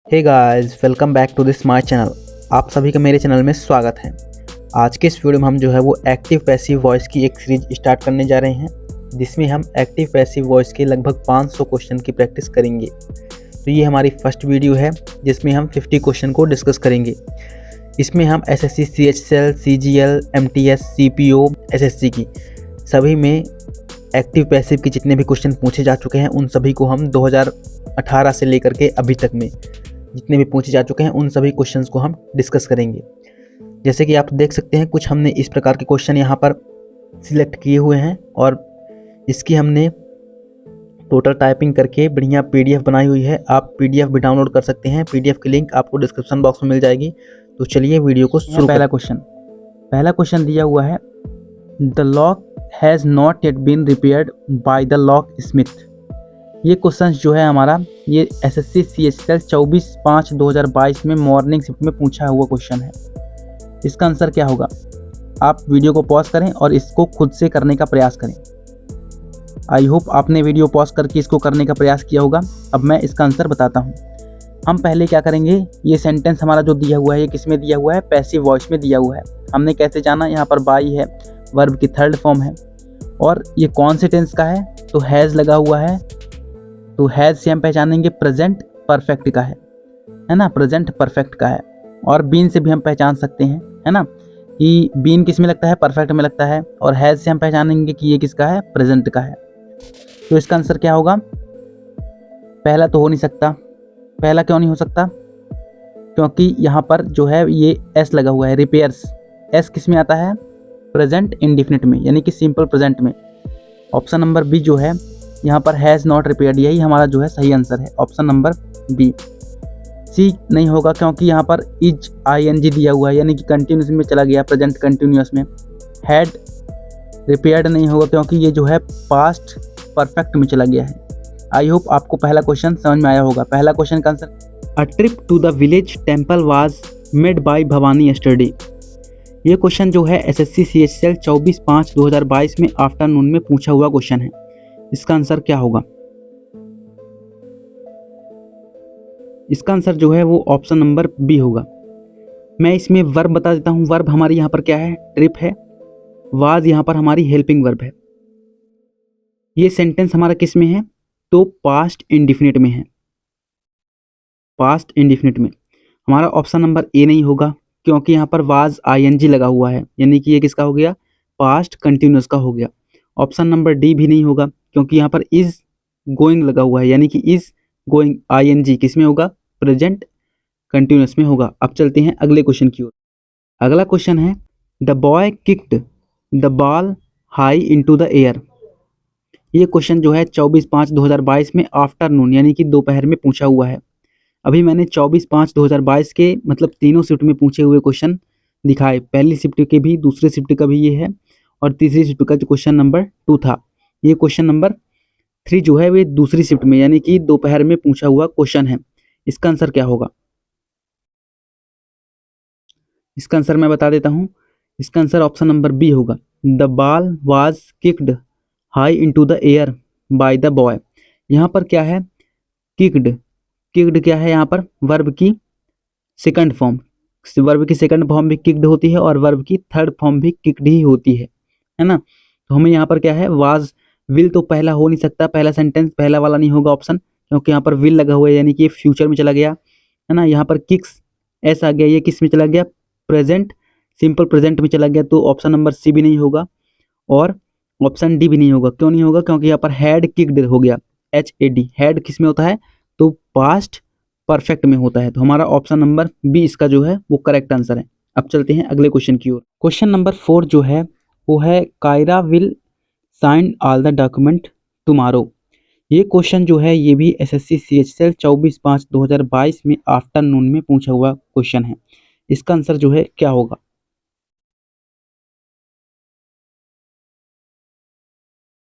Hey guys, welcome back to this my channel. आप सभी का मेरे चैनल में स्वागत है। आज के इस वीडियो में हम जो है वो एक्टिव पैसिव वॉइस की एक सीरीज स्टार्ट करने जा रहे हैं, जिसमें हम एक्टिव पैसिव वॉइस के लगभग 500 क्वेश्चन की प्रैक्टिस करेंगे। तो ये हमारी फर्स्ट वीडियो है जिसमें हम 50 क्वेश्चन को डिस्कस करेंगे। इसमें हम SSC, CHSL, CGL, MTS, CPO, SSC की सभी में एक्टिव पैसिव के जितने भी क्वेश्चन पूछे जा चुके हैं उन सभी को हम 2018 से लेकर के अभी तक में जितने भी पूछे जा चुके हैं उन सभी क्वेश्चंस को हम डिस्कस करेंगे। जैसे कि आप देख सकते हैं, कुछ हमने इस प्रकार के क्वेश्चन यहाँ पर सिलेक्ट किए हुए हैं और इसकी हमने टोटल टाइपिंग करके बढ़िया पीडीएफ बनाई हुई है। आप पीडीएफ भी डाउनलोड कर सकते हैं। पीडीएफ की लिंक आपको डिस्क्रिप्शन बॉक्स में मिल जाएगी। तो चलिए वीडियो को शुरू। पहला क्वेश्चन दिया हुआ है, the lock has not yet been repaired by the locksmith. ये क्वेश्चन जो है हमारा ये एसएससी सीएचएसएल 24/5/2022 में मॉर्निंग शिफ्ट में पूछा हुआ क्वेश्चन है। इसका आंसर क्या होगा? आप वीडियो को पॉज करें और इसको खुद से करने का प्रयास करें। आई होप आपने वीडियो पॉज करके इसको करने का प्रयास किया होगा। अब मैं इसका आंसर बताता हूँ। हम पहले क्या करेंगे, ये सेंटेंस हमारा जो दिया हुआ है ये किस में दिया हुआ है? पैसिव वॉइस में दिया हुआ है। हमने कैसे जाना? यहाँ पर बाई है, वर्ब की थर्ड फॉर्म है और ये कौन से टेंस का है? तो हैज़ लगा हुआ है। तो हैज़ से हम पहचानेंगे प्रेजेंट परफेक्ट का है ना, प्रेजेंट परफेक्ट का है। और बीन से भी हम पहचान सकते हैं, है ना, कि बीन किस में लगता है? परफेक्ट में लगता है। और हैज़ से हम पहचानेंगे कि ये किसका है? प्रेजेंट का है। तो इसका आंसर क्या होगा? पहला तो हो नहीं सकता। पहला क्यों नहीं हो सकता? क्योंकि यहाँ पर जो है ये एस लगा हुआ है, रिपेयर्स। एस किस में आता है? प्रेजेंट इंडिफिनिट में, यानी कि सिंपल प्रेजेंट में। ऑप्शन नंबर बी जो है यहाँ पर हैज़ नॉट रिपेयर्ड, यही हमारा जो है सही आंसर है, ऑप्शन नंबर बी। सी नहीं होगा क्योंकि यहाँ पर इज आईएनजी दिया हुआ है, यानी कि कंटिन्यूस में चला गया, प्रेजेंट कंटिन्यूस में। हैड रिपेयर्ड नहीं होगा क्योंकि ये जो है पास्ट परफेक्ट में चला गया है। आई होप आपको पहला क्वेश्चन समझ में आया होगा। पहला क्वेश्चन का answer, a trip to the village temple was made by Bhavani yesterday. ये क्वेश्चन जो है एसएससी सीएचएसएल 24/5/2022 में आफ्टरनून में पूछा हुआ क्वेश्चन है। इसका आंसर क्या होगा? इसका आंसर जो है वो ऑप्शन नंबर बी होगा। मैं इसमें वर्ब बता देता हूँ। वर्ब हमारी यहाँ पर क्या है? ट्रिप है। वाज यहाँ पर हमारी हेल्पिंग वर्ब है। ये सेंटेंस हमारा किस में है? तो पास्ट इंडिफिनिट में है। पास्ट इंडिफिनिट में हमारा ऑप्शन नंबर ए नहीं होगा क्योंकि यहाँ पर वाज आईएनजी लगा हुआ है, यानी कि ये किसका हो गया? पास्ट कंटिन्यूस का हो गया। ऑप्शन नंबर डी भी नहीं होगा क्योंकि यहाँ पर इज गोइंग लगा हुआ है, यानी कि इज गोइंग आईएनजी किस में होगा? प्रेजेंट कंटिन्यूस में होगा। अब चलते हैं अगले क्वेश्चन की ओर। अगला क्वेश्चन है, the boy kicked the ball high into the air. ये क्वेश्चन जो है 24/5/2022 में आफ्टरनून यानी कि दोपहर में पूछा हुआ है। अभी मैंने 24/5/2022 के मतलब तीनों शिफ्ट में पूछे हुए क्वेश्चन दिखाए। पहली शिफ्ट के भी, दूसरे शिफ्ट का भी ये है और तीसरी शिफ्ट का जो क्वेश्चन नंबर 2 था। ये क्वेश्चन नंबर 3 जो है वे दूसरी शिफ्ट में यानी कि दोपहर में पूछा हुआ क्वेश्चन है। इसका आंसर क्या होगा? इसका आंसर मैं बता देता हूँ। इसका आंसर ऑप्शन नंबर बी होगा। The ball was kicked high into the air by the boy. यहाँ पर क्या है? किक्ड। किक्ड क्या है? यहाँ पर वर्ब की सेकंड फॉर्म। वर्ब की सेकंड फॉर्म भी किक्ड होती है और वर्ब की थर्ड फॉर्म भी किक्ड ही होती है ना। तो हमें यहाँ पर क्या है? वाज विल तो पहला हो नहीं सकता। पहला सेंटेंस पहला वाला नहीं होगा ऑप्शन, क्योंकि यहाँ पर विल लगा हुआ है, यानी कि फ्यूचर में चला गया, है ना। यहाँ पर किक्स ऐसा आ गया, ये किस में चला गया? प्रेजेंट, सिंपल प्रेजेंट में चला गया। तो ऑप्शन नंबर सी भी नहीं होगा और ऑप्शन डी भी नहीं होगा। क्यों नहीं होगा? क्योंकि यहाँ पर हैड किक्ड हो गया, HAD। हैड किस में होता है? तो पास्ट परफेक्ट में होता है। तो हमारा ऑप्शन नंबर बी इसका जो है वो करेक्ट आंसर है। अब चलते हैं अगले क्वेश्चन की ओर। क्वेश्चन नंबर 4 जो है वो है, Kyra will sign all the document tomorrow. ये क्वेश्चन जो है ये भी एसएससी सीएचएसएल 24/5/2022 में आफ्टरनून में पूछा हुआ क्वेश्चन है। इसका आंसर जो है क्या होगा?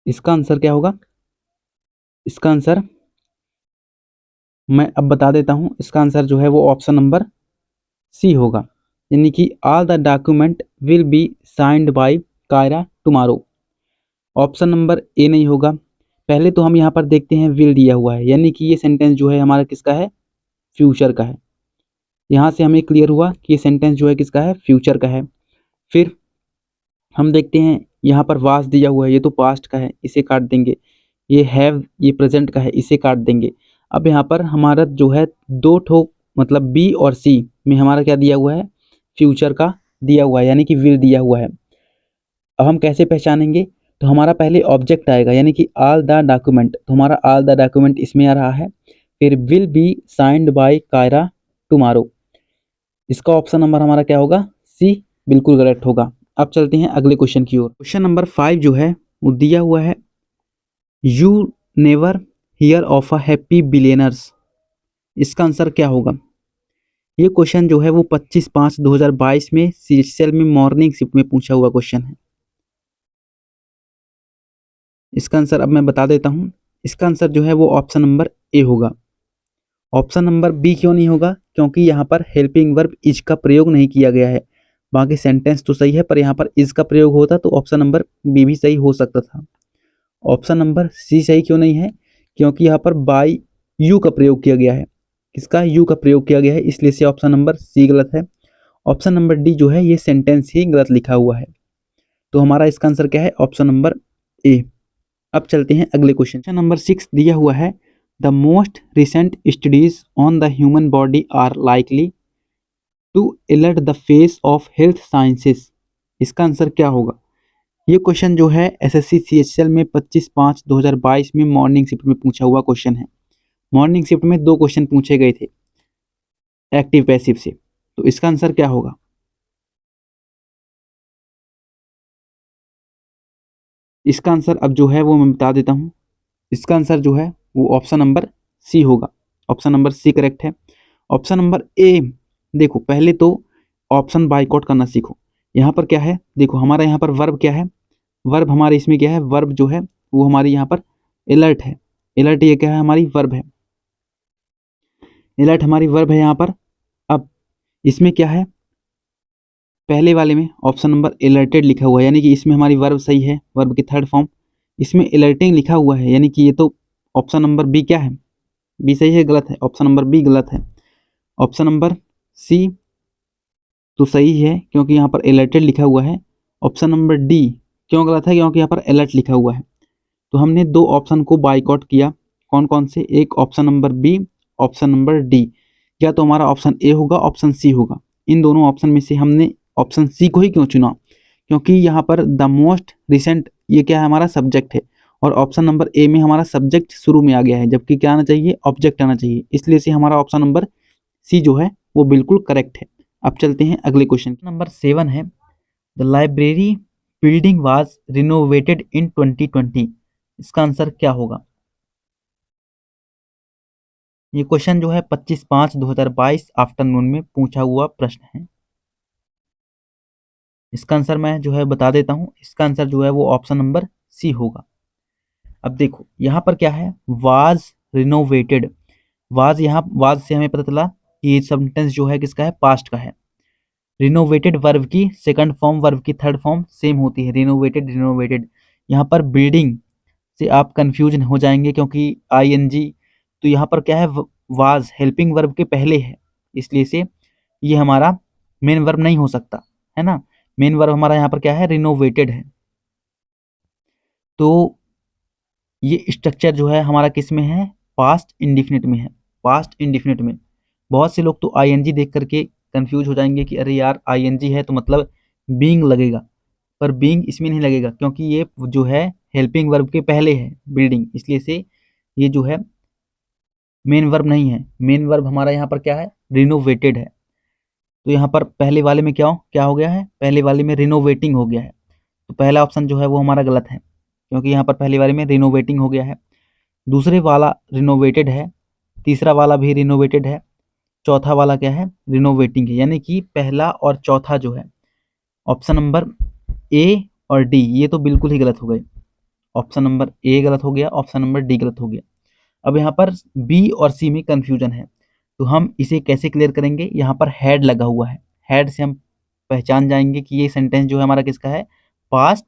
इसका आंसर क्या होगा? इसका आंसर मैं अब बता देता हूँ। इसका आंसर जो है वो ऑप्शन नंबर सी होगा, यानी कि all the document will be signed by Kyra tomorrow. Option number A नहीं होगा। पहले तो हम यहाँ पर देखते हैं विल दिया हुआ है, यानी कि ये सेंटेंस जो है हमारा किसका है? फ्यूचर का है। यहाँ से हमें क्लियर हुआ कि ये सेंटेंस जो है किसका है, फ्यूचर का है। फिर हम देखते हैं यहाँ पर वाज दिया हुआ है, ये तो पास्ट का है, इसे काट देंगे। ये हैव, ये प्रेजेंट का है, इसे काट देंगे। अब यहाँ पर हमारा जो है दो ठो मतलब बी और सी में हमारा क्या दिया हुआ है, फ्यूचर का दिया हुआ है, यानी कि विल दिया हुआ है। अब हम कैसे पहचानेंगे, तो हमारा पहले ऑब्जेक्ट आएगा, यानी कि ऑल द डॉक्यूमेंट, तो हमारा ऑल द डॉक्यूमेंट इसमें आ रहा है। फिर will be signed by Kyra tomorrow, इसका ऑप्शन नंबर हमारा क्या होगा, सी, बिल्कुल करेक्ट होगा। अब चलते हैं अगले क्वेश्चन की ओर। क्वेश्चन नंबर 5 जो है वो दिया हुआ है, you never hear of a happy billionaires, इसका आंसर क्या होगा। ये क्वेश्चन जो है वो 25/5/2022 में सीएचएल में मॉर्निंग शिफ्ट में पूछा हुआ क्वेश्चन है। इसका आंसर अब मैं बता देता हूँ। इसका आंसर जो है वो ऑप्शन नंबर ए होगा। ऑप्शन नंबर बी क्यों नहीं होगा, क्योंकि यहाँ पर हेल्पिंग वर्ब इज का प्रयोग नहीं किया गया है। बाकी सेंटेंस तो सही है, पर यहाँ पर इज का प्रयोग होता तो ऑप्शन नंबर बी भी सही हो सकता था। ऑप्शन नंबर सी सही क्यों नहीं है, क्योंकि यहाँ पर बाय यू का प्रयोग किया गया है। किसका, यू का प्रयोग किया गया है, इसलिए से ऑप्शन नंबर सी गलत है। ऑप्शन नंबर डी जो है ये सेंटेंस ही गलत लिखा हुआ है। तो हमारा इसका आंसर क्या है, ऑप्शन नंबर ए। अब चलते हैं अगले क्वेश्चन। नंबर 6 दिया हुआ है, the most recent studies on the human body are likely to alert the face of health sciences, इसका आंसर क्या होगा। ये क्वेश्चन जो है एसएससी सीएचएल में 25/5/2022 में मॉर्निंग शिफ्ट में पूछा हुआ क्वेश्चन है। मॉर्निंग शिफ्ट में 2 क्वेश्चन पूछे गए थे एक्टिव पैसिव से, तो इसका आंसर क्या होगा। इसका आंसर अब जो है वो मैं बता देता हूँ। इसका आंसर जो है वो ऑप्शन नंबर सी होगा। ऑप्शन नंबर सी करेक्ट है। ऑप्शन नंबर ए, देखो पहले तो ऑप्शन बाइकआउट करना सीखो। यहाँ पर क्या है, देखो हमारा यहाँ पर वर्ब क्या है, वर्ब हमारे इसमें क्या है, वर्ब जो है वो हमारी यहाँ पर अलर्ट है। अलर्ट ये क्या है, हमारी वर्ब है। अलर्ट हमारी वर्ब है यहाँ पर। अब इसमें क्या है, पहले वाले में ऑप्शन नंबर अलर्टेड लिखा हुआ है, यानी कि इसमें हमारी वर्ब सही है, वर्ब की थर्ड फॉर्म। इसमें अलर्टिंग लिखा हुआ है, यानी कि ये तो ऑप्शन नंबर बी क्या है, बी सही है, गलत है, ऑप्शन नंबर बी गलत है। ऑप्शन नंबर सी तो सही है, क्योंकि यहाँ पर अलर्टेड लिखा हुआ है। ऑप्शन नंबर डी क्यों गलत है, क्योंकि यहाँ पर अलर्ट लिखा हुआ है। तो हमने 2 ऑप्शन को बाइकआउट किया, कौन कौन से, एक option number B, option number D. या तो हमारा ऑप्शन ए होगा, ऑप्शन सी होगा। इन दोनों ऑप्शन में से हमने ऑप्शन सी को ही क्यों चुना, क्योंकि यहाँ पर द मोस्ट रिसेंट ये क्या है, हमारा सब्जेक्ट है, और ऑप्शन नंबर ए में हमारा सब्जेक्ट शुरू में आ गया है, जबकि क्या आना चाहिए, ऑब्जेक्ट आना चाहिए। इसलिए से हमारा ऑप्शन नंबर सी जो है वो बिल्कुल करेक्ट है। अब चलते हैं अगले क्वेश्चन। नंबर 7 है, the library building was renovated in 2020, इसका आंसर क्या होगा। ये क्वेश्चन जो है 25/5/2022 आफ्टरनून में पूछा हुआ प्रश्न है। इसका आंसर मैं जो है बता देता हूँ। इसका आंसर जो है वो ऑप्शन नंबर सी होगा। अब देखो यहाँ पर क्या है, वाज रिनोवेटेड। वाज, यहाँ वाज से हमें पता चला कि ये सेंटेंस जो है किसका है, पास्ट का है। रिनोवेटेड वर्ब की सेकंड फॉर्म, वर्ब की थर्ड फॉर्म सेम होती है, रिनोवेटेड रिनोवेटेड। यहाँ पर बिल्डिंग से आप कंफ्यूज हो जाएंगे, क्योंकि आईएनजी, तो यहाँ पर क्या है, वाज हेल्पिंग वर्ब के पहले है, इसलिए से ये हमारा मेन वर्ब नहीं हो सकता है ना। मेन वर्ब हमारा यहाँ पर क्या है, रिनोवेटेड है। तो ये स्ट्रक्चर जो है हमारा किस में है, पास्ट इंडिफिनिट में है। पास्ट इंडिफिनिट में बहुत से लोग तो आईएनजी देख करके कंफ्यूज हो जाएंगे कि अरे यार आईएनजी है तो मतलब बीइंग लगेगा, पर बीइंग इसमें नहीं लगेगा, क्योंकि ये जो है हेल्पिंग वर्ब के पहले है बिल्डिंग, इसलिए से ये जो है मेन वर्ब नहीं है। मेन वर्ब हमारा यहाँ पर क्या है, रिनोवेटेड है। तो यहाँ पर पहले वाले में क्या क्या हो गया है, पहले वाले में रिनोवेटिंग हो गया है। तो पहला ऑप्शन जो है वो हमारा गलत है, क्योंकि यहाँ पर पहले वाले में रिनोवेटिंग हो गया है। दूसरे वाला रिनोवेटेड है, तीसरा वाला भी रिनोवेटेड है, चौथा वाला क्या है, रिनोवेटिंग है। यानी कि पहला और चौथा जो है, ऑप्शन नंबर ए और डी, ये तो बिल्कुल ही गलत हो गए। ऑप्शन नंबर ए गलत हो गया, ऑप्शन नंबर डी गलत हो गया। अब यहाँ पर बी और सी में कंफ्यूजन है, तो हम इसे कैसे क्लियर करेंगे। यहाँ पर हैड लगा हुआ है, हैड से हम पहचान जाएंगे कि ये सेंटेंस जो है हमारा किसका है, पास्ट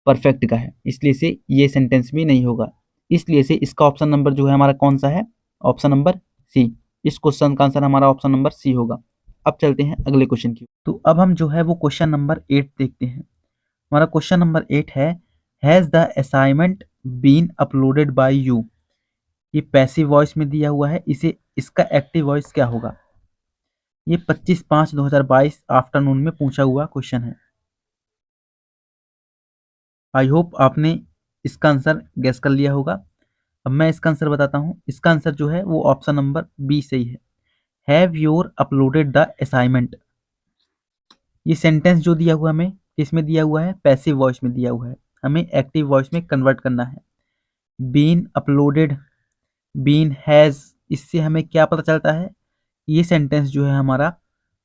परफेक्ट का है, इसलिए से ये सेंटेंस भी नहीं होगा। इसलिए से इसका ऑप्शन नंबर जो है हमारा कौन सा है, ऑप्शन नंबर सी। इस क्वेश्चन का आंसर हमारा ऑप्शन नंबर सी होगा। अब चलते हैं अगले क्वेश्चन की। तो अब हम जो है वो क्वेश्चन नंबर 8 देखते हैं। हमारा क्वेश्चन नंबर 8 है, has the assignment been uploaded by you. ये पैसिव वॉइस में दिया हुआ है, इसे इसका एक्टिव वॉइस क्या होगा। ये 25/5/2022 आफ्टरनून में पूछा हुआ क्वेश्चन है। आई होप आपने इसका आंसर गेस कर लिया होगा। अब मैं इसका आंसर बताता हूँ। इसका आंसर जो है वो ऑप्शन नंबर बी सही है। Have your uploaded the assignment. ये सेंटेंस जो दिया हुआ हमें किसमें दिया हुआ है, पैसिव वॉइस में दिया हुआ है, हमें एक्टिव वॉइस में कन्वर्ट करना है। बीन अपलोडेड, बीन हैज, इससे हमें क्या पता चलता है, ये सेंटेंस जो है हमारा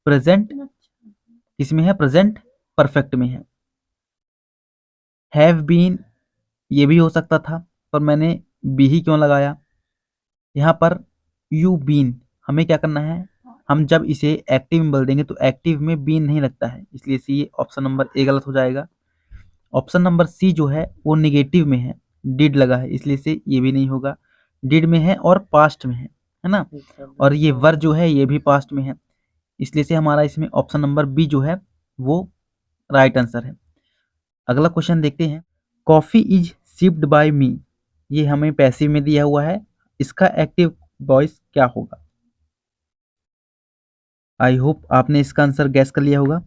प्रेजेंट किसमें है, प्रेजेंट परफेक्ट में है। हैव बीन ये भी हो सकता था, पर मैंने बी ही क्यों लगाया। यहाँ पर यू बीन, हमें क्या करना है, हम जब इसे एक्टिव में बदल देंगे तो एक्टिव में बीन नहीं लगता है, इसलिए सी ऑप्शन नंबर ए गलत हो जाएगा। ऑप्शन नंबर सी जो है वो निगेटिव में है, डिड लगा है, इसलिए से ये भी नहीं होगा। डिड में है और पास्ट में है ना, और ये वर जो है ये भी पास्ट में है, इसलिए से हमारा इसमें ऑप्शन नंबर बी जो है वो राइट आंसर है। अगला क्वेश्चन देखते हैं। कॉफी इज सिप्ड बाय मी, ये हमें पैसिव में दिया हुआ है, इसका एक्टिव वॉइस क्या होगा। आई होप आपने इसका आंसर गैस कर लिया होगा।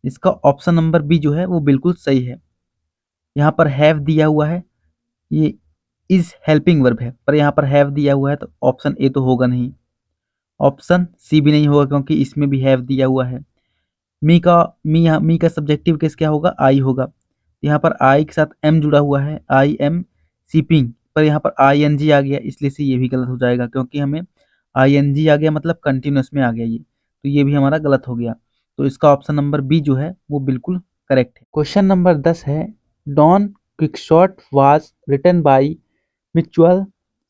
इसका ऑप्शन नंबर बी जो है वो बिल्कुल सही है। यहाँ पर हैव दिया हुआ है, ये इज हेल्पिंग वर्ब है, पर यहाँ पर हैव दिया हुआ है तो ऑप्शन ए तो होगा नहीं। ऑप्शन सी भी नहीं होगा क्योंकि इसमें भी हैव दिया हुआ है। मी का सब्जेक्टिव केस क्या होगा, आई होगा। यहाँ पर आई के साथ एम जुड़ा हुआ है, आई एम सीपिंग, पर यहाँ पर आई एन जी आ गया, इसलिए से ये भी गलत हो जाएगा क्योंकि हमें आई एन जी आ गया मतलब कंटिन्यूस में आ गया ये, तो ये भी हमारा गलत हो गया। तो इसका ऑप्शन नंबर बी जो है वो बिल्कुल करेक्ट है। क्वेश्चन नंबर 10 है, Don Quixote was written by mutual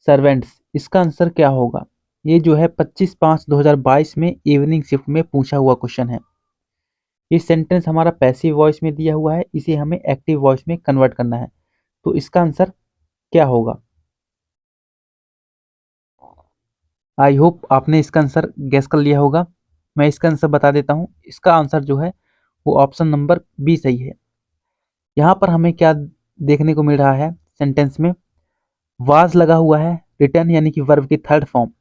servants, इसका आंसर क्या होगा। ये जो है 25/5/2022 में इवनिंग शिफ्ट में पूछा हुआ क्वेश्चन है। ये सेंटेंस हमारा पैसिव वॉइस में दिया हुआ है, इसे हमें एक्टिव वॉइस में कन्वर्ट करना है, तो इसका आंसर क्या होगा। आई होप आपने इसका आंसर गैस कर लिया होगा। मैं इसका आंसर बता देता हूँ। इसका आंसर जो है वो ऑप्शन नंबर बी सही है। यहाँ पर हमें क्या देखने को मिल रहा है, सेंटेंस में वाज लगा हुआ है, रिटर्न यानी कि वर्ब की थर्ड फॉर्म।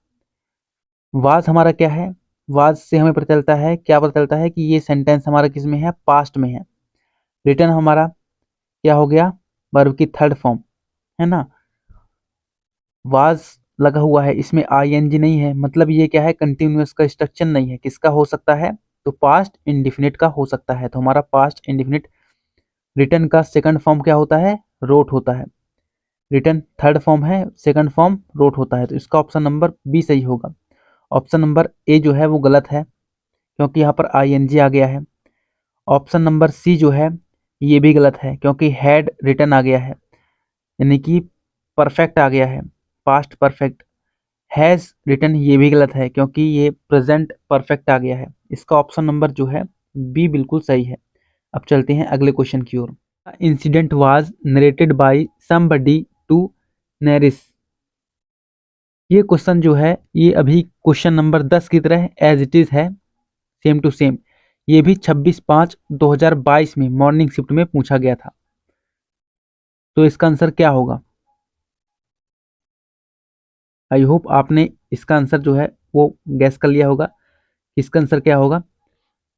वाज हमारा क्या है, वाज से हमें पता चलता है, क्या पता चलता है कि ये सेंटेंस हमारा किस में है, पास्ट में है। रिटर्न हमारा क्या हो गया, वर्ब की थर्ड फॉर्म है ना। वाज लगा हुआ है, इसमें आईएनजी नहीं है, मतलब ये क्या है, कंटिन्यूअस का स्ट्रक्चर नहीं है। किसका हो सकता है, तो पास्ट इंडिफिनिट का हो सकता है। तो हमारा पास्ट इंडिफिनिट रिटर्न का सेकंड फॉर्म क्या होता है, रोट होता है। रिटर्न थर्ड फॉर्म है, सेकंड फॉर्म रोट होता है, तो इसका ऑप्शन नंबर बी सही होगा। ऑप्शन नंबर ए जो है वो गलत है क्योंकि यहाँ पर आईएनजी आ गया है। ऑप्शन नंबर सी जो है ये भी गलत है क्योंकि हैड रिटर्न आ गया है, यानी कि परफेक्ट आ गया है, पास्ट परफेक्ट। हैज़ रिटर्न ये भी गलत है क्योंकि ये प्रेजेंट परफेक्ट आ गया है। इसका ऑप्शन नंबर जो है बी बिल्कुल सही है। अब चलते हैं अगले क्वेश्चन की ओर। Incident was narrated by somebody to नेरिस, ये क्वेश्चन जो है ये अभी क्वेश्चन नंबर 10 की तरह एज इट इज है, सेम टू सेम। ये भी 26/5/2022 में मॉर्निंग शिफ्ट में पूछा गया था, तो इसका आंसर क्या होगा। आई होप आपने इसका आंसर जो है वो गैस कर लिया होगा, इसका आंसर क्या होगा।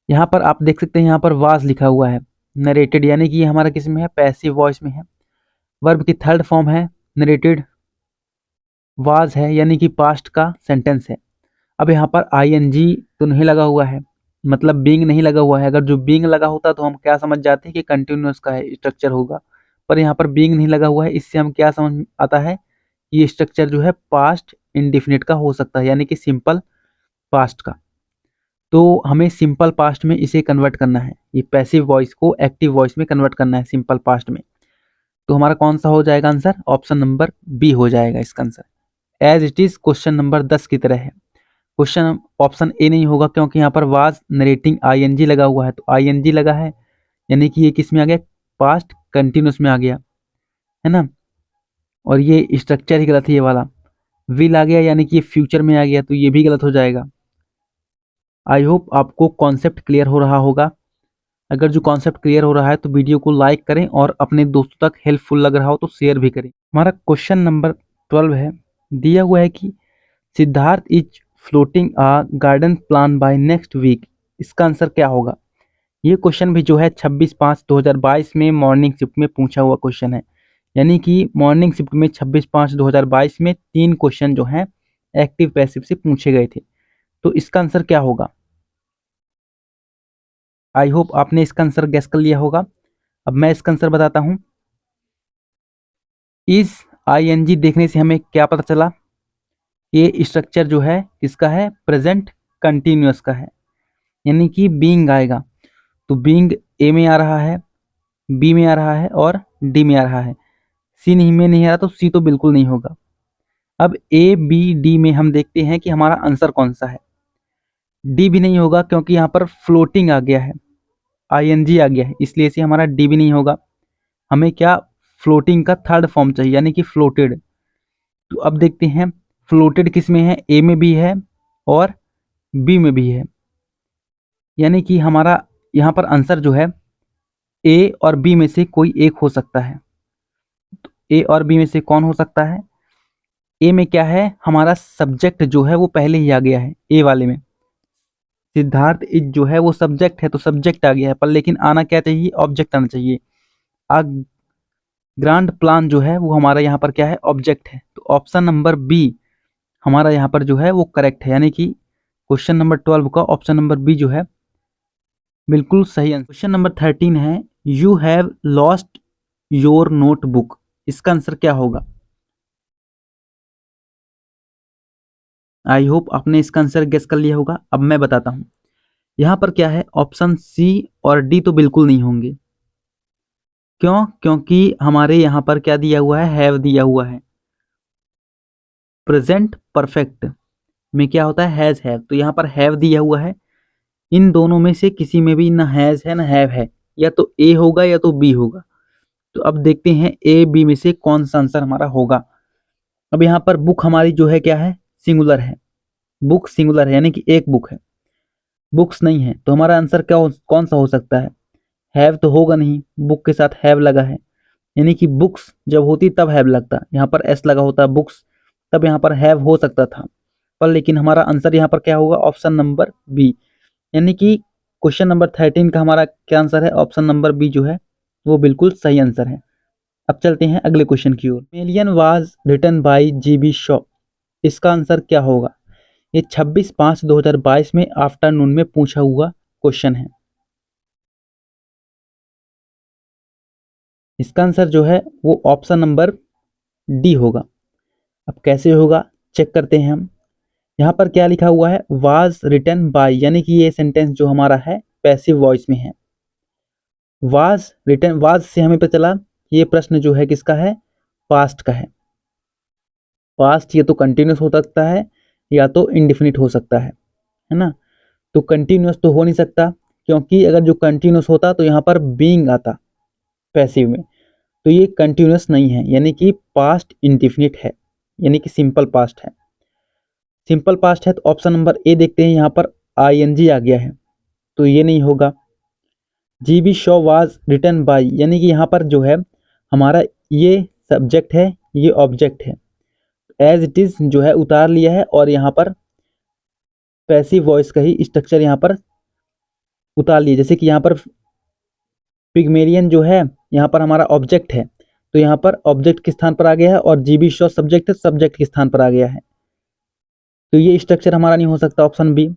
यहाँ पर आप देख सकते हैं, यहाँ पर वाज लिखा हुआ है, नरेटेड यानी कि ये हमारा किस में है, पैसिव वॉइस में है। वर्ब की थर्ड फॉर्म है नरेटेड, वाज है यानी कि पास्ट का सेंटेंस है। अब यहाँ पर आईएनजी तो नहीं लगा हुआ है, मतलब बीइंग नहीं लगा हुआ है। अगर जो बीइंग लगा होता तो हम क्या समझ जाते हैं कि कंटिन्यूअस का है, स्ट्रक्चर होगा, पर यहाँ पर बीइंग नहीं लगा हुआ है, इससे हम क्या समझ आता है कि ये स्ट्रक्चर जो है पास्ट इंडिफिनिट का हो सकता है, यानी कि सिंपल पास्ट का। तो हमें सिंपल पास्ट में इसे कन्वर्ट करना है, ये पैसिव वॉइस को एक्टिव वॉइस में कन्वर्ट करना है सिंपल पास्ट में। तो हमारा कौन सा हो जाएगा आंसर, ऑप्शन नंबर बी हो जाएगा इसका answer, as it is question number 10 की तरह है। क्वेश्चन ऑप्शन ए नहीं होगा क्योंकि यहाँ पर वाज नरेटिंग आईएनजी लगा हुआ है, तो आईएनजी लगा है यानी कि ये किस में आ गया, पास्ट कंटिन्यूस में आ गया है ना, और ये स्ट्रक्चर ही गलत है ये वाला। विल आ गया यानी कि ये फ्यूचर में आ गया, तो ये भी गलत हो जाएगा। आई होप आपको कॉन्सेप्ट क्लियर हो रहा होगा। अगर जो कॉन्सेप्ट क्लियर हो रहा है तो वीडियो को लाइक करें और अपने दोस्तों तक हेल्पफुल लग रहा हो तो शेयर भी करें। हमारा क्वेश्चन नंबर 12 है, दिया हुआ है कि Siddharth is floating a garden plan by next week. इसका आंसर क्या होगा? ये क्वेश्चन भी जो है 26/5/2022 में मॉर्निंग शिफ्ट में पूछा हुआ क्वेश्चन है। यानी कि मॉर्निंग शिफ्ट में 26/5/2022 में 3 क्वेश्चन जो हैं एक्टिव पैसिव से पूछे गए थे। तो इसका आंसर क्या होगा? आई होप आपने इसका आंसर गेस कर लिया होगा। अब मैं इसका आंसर बताता हूं। इस आईएनजी देखने से हमें क्या पता चला? ये स्ट्रक्चर जो है किसका है? प्रेजेंट कंटिन्यूअस का है, यानी कि बीइंग आएगा। तो बीइंग ए में आ रहा है, बी में आ रहा है और डी में आ रहा है। सी नहीं में नहीं आ रहा, तो सी तो बिल्कुल नहीं होगा। अब ए बी डी में हम देखते हैं कि हमारा आंसर कौन सा है। डी भी नहीं होगा क्योंकि यहाँ पर फ्लोटिंग आ गया है, आईएनजी आ गया है, इसलिए से हमारा डी भी नहीं होगा। हमें क्या? फ्लोटिंग का थर्ड फॉर्म चाहिए, यानी कि फ्लोटेड। तो अब देखते हैं फ्लोटेड किस में है, ए में भी है और बी में भी है। यानी कि हमारा यहाँ पर आंसर जो है ए और बी में से कोई एक हो सकता है। तो ए और बी में से कौन हो सकता है? ए में क्या है? हमारा सब्जेक्ट जो है वो पहले ही आ गया है ए वाले में। सिद्धार्थ इज जो है वो सब्जेक्ट है, तो सब्जेक्ट आ गया है, पर लेकिन आना क्या चाहिए? ऑब्जेक्ट आना चाहिए। आ ग्रांड प्लान जो है वो हमारा यहाँ पर क्या है? ऑब्जेक्ट है। तो ऑप्शन नंबर बी हमारा यहाँ पर जो है वो करेक्ट है, यानी कि क्वेश्चन नंबर 12 का ऑप्शन नंबर बी जो है बिल्कुल सही आंसर। क्वेश्चन नंबर 13 है, you have lost your notebook. इसका आंसर क्या होगा? आई होप आपने इसका आंसर गेस कर लिया होगा। अब मैं बताता हूं। यहां पर क्या है? ऑप्शन सी और डी तो बिल्कुल नहीं होंगे। क्यों? क्योंकि हमारे यहां पर क्या दिया हुआ है? हैव दिया हुआ है। प्रेजेंट परफेक्ट में क्या होता है? हैज हैव, तो यहां पर हैव दिया हुआ है। इन दोनों में से किसी में भी ना हैज है ना हैव है, या तो ए होगा या तो बी होगा। तो अब देखते हैं ए बी में से कौन सा आंसर हमारा होगा। अब यहाँ पर बुक हमारी जो है क्या है? सिंगुलर है। बुक सिंगुलर है, यानी कि एक बुक है, बुक्स नहीं है। तो हमारा आंसर क्या कौन सा हो सकता है? हैव तो होगा नहीं, बुक के साथ हैव लगा है, यानी कि बुक्स जब होती तब हैव लगता। यहाँ पर एस लगा होता बुक्स, तब यहाँ पर हैव हो सकता था। पर लेकिन हमारा आंसर यहाँ पर क्या होगा? ऑप्शन नंबर बी, यानी कि क्वेश्चन नंबर 13 का हमारा क्या आंसर है? ऑप्शन नंबर बी जो है वो बिल्कुल सही आंसर है। अब चलते हैं अगले क्वेश्चन की ओर। Pygmalion was written by GB Shaw. इसका आंसर क्या होगा? ये 26/5/2022 में आफ्टरनून में पूछा हुआ क्वेश्चन है। इसका आंसर जो है वो ऑप्शन नंबर डी होगा। अब कैसे होगा चेक करते हैं हम। यहाँ पर क्या लिखा हुआ है? वाज रिटन बाय, यानी कि ये सेंटेंस जो हमारा है पैसिव वॉइस में है। वाज रिटन, वाज से हमें पता चला ये प्रश्न जो है किसका है? पास्ट का है। पास्ट ये तो कंटिन्यूस हो सकता है या तो इंडिफिनिट हो सकता है ना। तो कंटिन्यूस तो हो नहीं सकता, क्योंकि अगर जो कंटिन्यूस होता तो यहाँ पर बीइंग आता पैसिव में। तो ये कंटिन्यूस नहीं है, यानी कि पास्ट इंडिफिनिट है, यानी कि सिंपल पास्ट है। सिंपल पास्ट है तो ऑप्शन नंबर ए देखते हैं। यहाँ पर आईएनजी आ गया है, तो ये नहीं होगा। GB show was written by, यानी कि यहाँ पर जो है हमारा ये सब्जेक्ट है, ये ऑब्जेक्ट है। एज इट इज जो है उतार लिया है और यहाँ पर पैसिव वॉइस का ही स्ट्रक्चर यहाँ पर उतार लिया। जैसे कि यहाँ पर पिग्मेलियन जो है यहाँ पर हमारा ऑब्जेक्ट है, तो यहाँ पर ऑब्जेक्ट के स्थान पर आ गया है, और जीबी शो सब्जेक्ट है, सब्जेक्ट के स्थान पर आ गया है। तो ये स्ट्रक्चर हमारा नहीं हो सकता, ऑप्शन बी।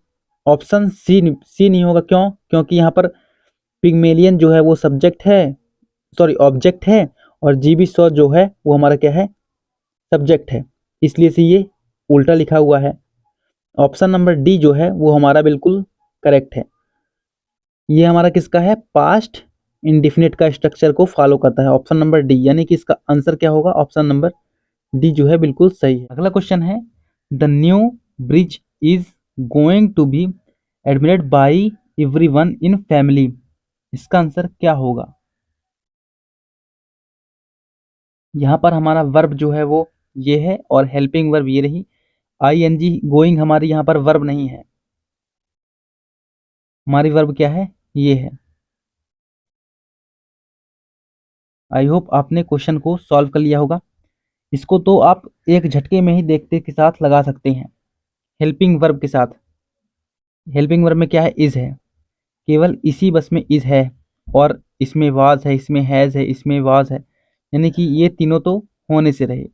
ऑप्शन सी नहीं होगा। क्यों? क्योंकि यहाँ पर पिग्मेलियन जो है वो सब्जेक्ट है, सॉरी ऑब्जेक्ट है, और जीबी शो जो है वो हमारा क्या है? सब्जेक्ट है, इसलिए से ये उल्टा लिखा हुआ है। ऑप्शन नंबर डी जो है वो हमारा बिल्कुल करेक्ट है। ये हमारा किसका है? पास्ट इंडिफिनिट का स्ट्रक्चर को फॉलो करता है, ऑप्शन नंबर डी, यानी कि इसका आंसर क्या होगा? ऑप्शन नंबर डी जो है बिल्कुल सही है। अगला क्वेश्चन है, the new bridge is going to be admired by everyone in family. इसका आंसर क्या होगा? यहाँ पर हमारा वर्ब जो है वो ये है, और हेल्पिंग वर्ब ये रही। आईएनजी गोइंग हमारी यहाँ पर वर्ब नहीं है, हमारी वर्ब क्या है, ये है। आई होप आपने क्वेश्चन को सॉल्व कर लिया होगा। इसको तो आप एक झटके में ही देखते के साथ लगा सकते हैं। हेल्पिंग वर्ब के साथ, हेल्पिंग वर्ब में क्या है, इज है, केवल इसी बस में इज है, और इसमें वाज है, इसमें हैज है, इसमें वाज है, यानी कि ये तीनों तो होने से रहे।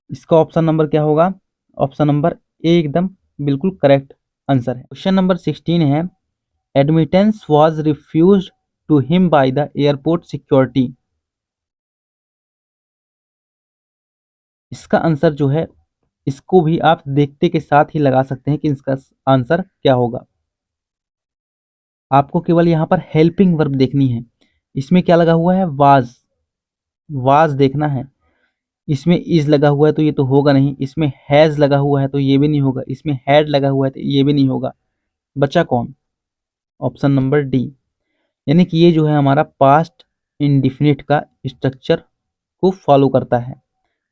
इसका ऑप्शन नंबर क्या होगा, ऑप्शन नंबर ए एकदम बिल्कुल करेक्ट आंसर है। क्वेश्चन नंबर 16 है, admittance was refused to him by the airport security. इसका आंसर जो है, इसको भी आप देखते के साथ ही लगा सकते हैं कि इसका आंसर क्या होगा। आपको केवल यहाँ पर हेल्पिंग वर्ब देखनी है। इसमें क्या लगा हुआ है, वाज, वाज देखना है। इसमें इज लगा हुआ है तो ये तो होगा नहीं, इसमें हैज लगा हुआ है तो ये भी नहीं होगा, इसमें हैड लगा हुआ है तो ये भी नहीं होगा। बचा कौन, ऑप्शन नंबर डी, यानी कि ये जो है हमारा पास्ट इंडिफिनिट का स्ट्रक्चर को फॉलो करता है।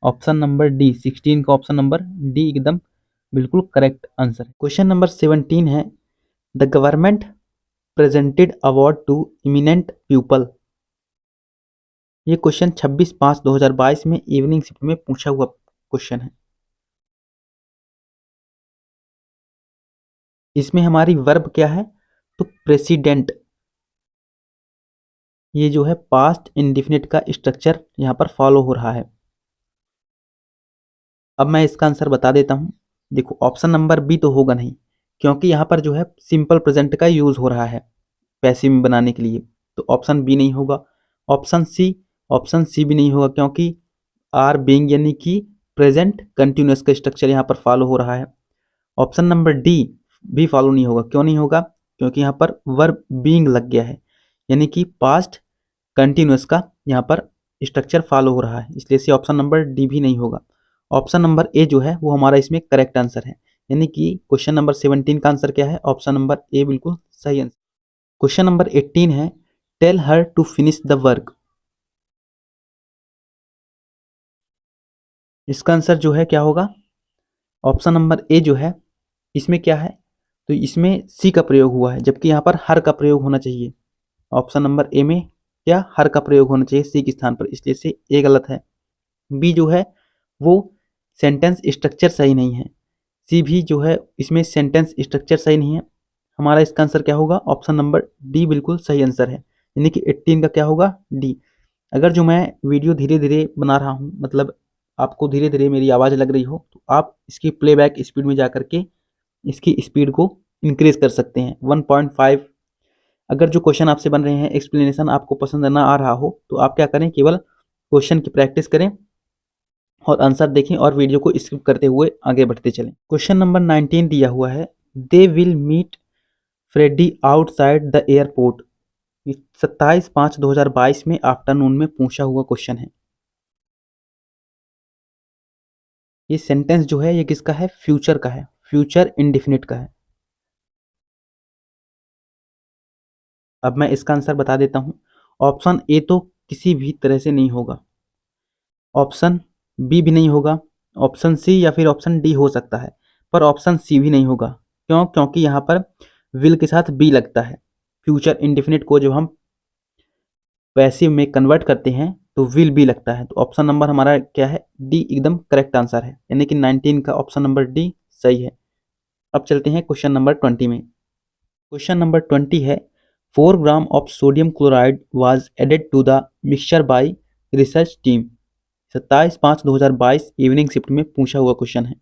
ऑप्शन नंबर डी, 16 का ऑप्शन नंबर डी एकदम बिल्कुल करेक्ट आंसर है। क्वेश्चन नंबर 17 है, the government presented award to eminent people. ये क्वेश्चन 26/5/2022 में इवनिंग शिफ्ट में पूछा हुआ क्वेश्चन है। इसमें हमारी वर्ब क्या है, तो प्रेसिडेंट। ये जो है पास्ट इंडिफिनिट का स्ट्रक्चर यहाँ पर फॉलो हो रहा है। अब मैं इसका आंसर बता देता हूँ। देखो ऑप्शन नंबर बी तो होगा नहीं, क्योंकि यहाँ पर जो है सिंपल प्रेजेंट का यूज हो रहा है पैसिव में बनाने के लिए, तो ऑप्शन बी नहीं होगा। ऑप्शन सी, ऑप्शन सी भी नहीं होगा, क्योंकि आर बीइंग यानी कि प्रेजेंट कंटिन्यूअस का स्ट्रक्चर यहाँ पर फॉलो हो रहा है। ऑप्शन नंबर डी भी फॉलो नहीं होगा। क्यों नहीं होगा, क्योंकि यहाँ पर वर्ब बीइंग लग गया है, यानी कि पास्ट कंटिन्यूअस का यहाँ पर स्ट्रक्चर फॉलो हो रहा है, इसलिए से ऑप्शन नंबर डी भी नहीं होगा। ऑप्शन नंबर ए जो है वो हमारा इसमें करेक्ट आंसर है, यानी कि क्वेश्चन नंबर 17 का आंसर क्या है, ऑप्शन नंबर ए बिल्कुल सही आंसर। क्वेश्चन नंबर 18 है, tell her to finish the work. इसका आंसर जो है क्या होगा, ऑप्शन नंबर ए जो है, इसमें क्या है, तो इसमें सी का प्रयोग हुआ है, जबकि यहाँ पर हर का प्रयोग होना चाहिए। ऑप्शन नंबर ए में क्या हर का प्रयोग होना चाहिए सी के स्थान पर, इसलिए से ए गलत है। बी जो है वो सेंटेंस स्ट्रक्चर सही नहीं है। सी भी जो है इसमें सेंटेंस स्ट्रक्चर सही नहीं है। हमारा इसका आंसर क्या होगा, ऑप्शन नंबर डी बिल्कुल सही आंसर है, यानी कि 18 का क्या होगा, डी। अगर जो मैं वीडियो धीरे धीरे बना रहा हूँ, मतलब आपको धीरे धीरे मेरी आवाज़ लग रही हो, तो आप इसकी प्लेबैक स्पीड में जा करके इसकी स्पीड को इंक्रीज कर सकते हैं 1.5। अगर जो क्वेश्चन आपसे बन रहे हैं एक्सप्लेनेशन आपको पसंद ना आ रहा हो, तो आप क्या करें, केवल क्वेश्चन की प्रैक्टिस करें और आंसर देखें और वीडियो को स्किप करते हुए आगे बढ़ते चलें। क्वेश्चन नंबर 19 दिया हुआ है, they will meet Freddy outside the airport. 27/5/2022 में आफ्टरनून में पूछा हुआ क्वेश्चन है। ये सेंटेंस जो है ये किसका है, फ्यूचर का है, फ्यूचर इंडिफिनिट का है। अब मैं इसका आंसर बता देता हूँ। ऑप्शन ए तो किसी भी तरह से नहीं होगा, ऑप्शन बी भी नहीं होगा, ऑप्शन सी या फिर ऑप्शन डी हो सकता है, पर ऑप्शन सी भी नहीं होगा। क्यों, क्योंकि यहाँ पर विल के साथ बी लगता है। फ्यूचर इंडिफिनिट को जब हम पैसिव में कन्वर्ट करते हैं तो विल बी लगता है, तो ऑप्शन नंबर हमारा क्या है, डी एकदम करेक्ट आंसर है, यानी कि 19 का ऑप्शन नंबर डी सही है। अब चलते हैं क्वेश्चन नंबर 20 में। क्वेश्चन नंबर 20 है, 4 gram of sodium chloride was added to the mixture by research team. 27/5/2022 evening shift में पूछा हुआ क्वेश्चन है।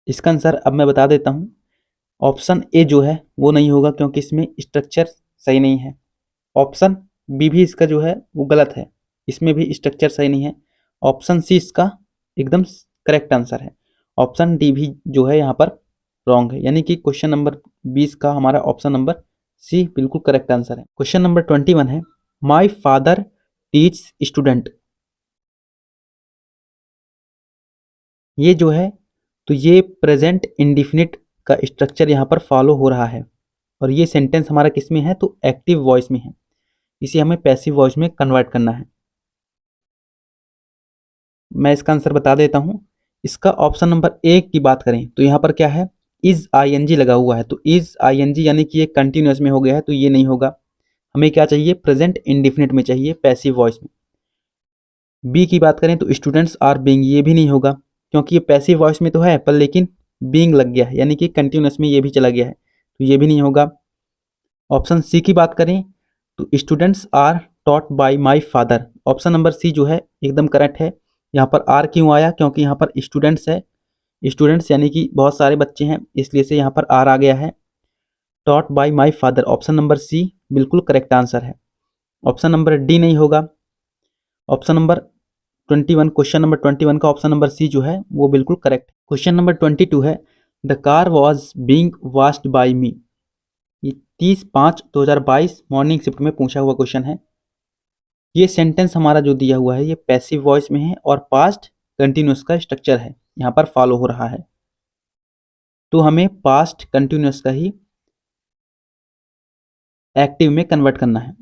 इसका आंसर अब मैं बता देता हूँ। ऑप्शन ए जो है वो नहीं होगा, क्योंकि इसमें स्ट्रक्चर सही नहीं है। ऑप्शन बी भी इसका जो है वो गलत है, इसमें भी स्ट्रक्चर सही नहीं है। ऑप्शन सी इसका एकदम करेक्ट आंसर है। ऑप्शन डी भी जो है यहाँ पर रॉन्ग है, यानी कि क्वेश्चन नंबर 20 का हमारा ऑप्शन नंबर सी बिल्कुल करेक्ट आंसर है। क्वेश्चन नंबर 21 है, माई फादर टीच स्टूडेंट। ये जो है तो ये प्रेजेंट इंडिफिनिट का स्ट्रक्चर यहाँ पर फॉलो हो रहा है, और ये सेंटेंस हमारा किस में है, तो एक्टिव वॉइस में है। इसे हमें पैसिव वॉइस में कन्वर्ट करना है। मैं इसका आंसर बता देता हूँ। इसका ऑप्शन नंबर ए की बात करें तो यहाँ पर क्या है, इज आईएनजी लगा हुआ है, तो इज आईएनजी यानी कि ये कंटिन्यूअस में हो गया है, तो ये नहीं होगा। हमें क्या चाहिए, प्रेजेंट इंडिफिनिट में चाहिए, पैसिव वॉइस में। बी की बात करें तो स्टूडेंट्स आर बीइंग, ये भी नहीं होगा क्योंकि ये पैसिव वॉइस में तो है पर लेकिन बीइंग लग गया है, यानी कि कंटिन्यूअस में ये भी चला गया है, तो ये भी नहीं होगा। ऑप्शन सी की बात करें तो students are taught by my father, option number C जो है एकदम करेक्ट है। यहाँ पर आर क्यों आया, क्योंकि यहाँ पर स्टूडेंट्स है, स्टूडेंट्स यानी कि बहुत सारे बच्चे हैं, इसलिए से यहाँ पर आर आ गया है। Taught by my father, option number C बिल्कुल करेक्ट आंसर है। ऑप्शन नंबर डी नहीं होगा। ऑप्शन नंबर 21, क्वेश्चन नंबर 21 का ऑप्शन नंबर सी जो है वो बिल्कुल करेक्ट। क्वेश्चन नंबर 22 है, the car was being washed by me. ये 30/5/2022 मॉर्निंग शिफ्ट में पूछा हुआ क्वेश्चन है। ये सेंटेंस हमारा जो दिया हुआ है ये पैसिव वॉइस में है और पास्ट कंटिन्यूस का स्ट्रक्चर है यहाँ पर फॉलो हो रहा है, तो हमें पास्ट कंटिन्यूस का ही एक्टिव में कन्वर्ट करना है।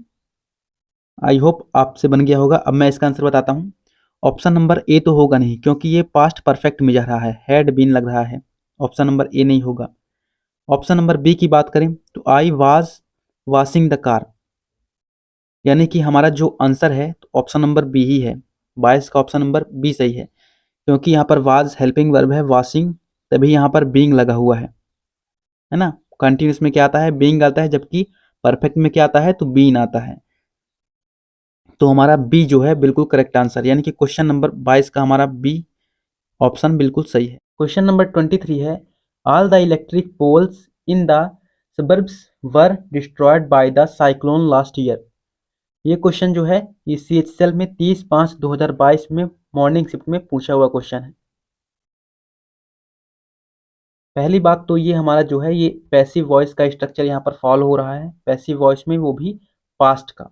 आई होप आपसे बन गया होगा। अब मैं इसका आंसर बताता हूँ। ऑप्शन नंबर ए तो होगा नहीं क्योंकि ये पास्ट परफेक्ट में जा रहा है, हैड बीन लग रहा है, ऑप्शन नंबर ए नहीं होगा। ऑप्शन नंबर बी की बात करें तो I was washing the car, यानी कि हमारा जो आंसर है तो ऑप्शन नंबर बी ही है। 22 का ऑप्शन नंबर बी सही है क्योंकि यहाँ पर वाज हेल्पिंग वर्ब है, वॉशिंग तभी यहाँ पर बीइंग लगा हुआ है ना। कंटिन्यूस में क्या आता है, बीइंग आता है, जबकि परफेक्ट में क्या आता है, तो बीन आता है। तो हमारा बी जो है बिल्कुल करेक्ट आंसर, यानी कि क्वेश्चन नंबर 22 का हमारा बी ऑप्शन बिल्कुल सही है। क्वेश्चन नंबर 23 है, all the electric poles in the suburbs were destroyed by the cyclone last year. ये क्वेश्चन जो है ये CHCL में 30/5/2022 में मॉर्निंग शिफ्ट में पूछा हुआ क्वेश्चन है। पहली बात तो ये हमारा जो है ये पैसिव वॉइस का स्ट्रक्चर यहाँ पर फॉलो हो रहा है, पैसिव वॉइस में वो भी पास्ट का।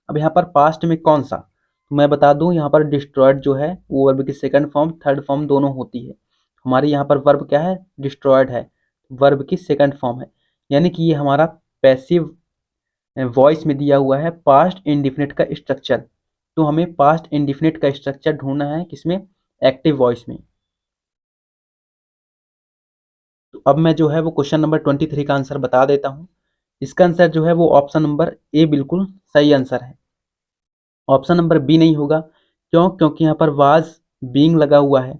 अब यहाँ पर पास्ट में कौन सा, तो मैं बता दूं यहाँ पर डिस्ट्रॉयड जो है वो वर्ब की सेकंड फॉर्म थर्ड फॉर्म दोनों होती है। हमारे यहाँ पर वर्ब क्या है, डिस्ट्रॉयड है, वर्ब की सेकंड फॉर्म है, यानी कि ये हमारा पैसिव वॉइस में दिया हुआ है पास्ट इंडिफिनिट का स्ट्रक्चर। तो हमें पास्ट इंडिफिनिट का स्ट्रक्चर ढूंढना है किसमें, एक्टिव वॉइस में। तो अब मैं जो है वो क्वेश्चन नंबर 23 का आंसर बता देता हूँ। इसका आंसर जो है वो ऑप्शन नंबर ए बिल्कुल सही आंसर है। ऑप्शन नंबर बी नहीं होगा, क्यों, क्योंकि यहाँ पर वाज बीइंग लगा हुआ है,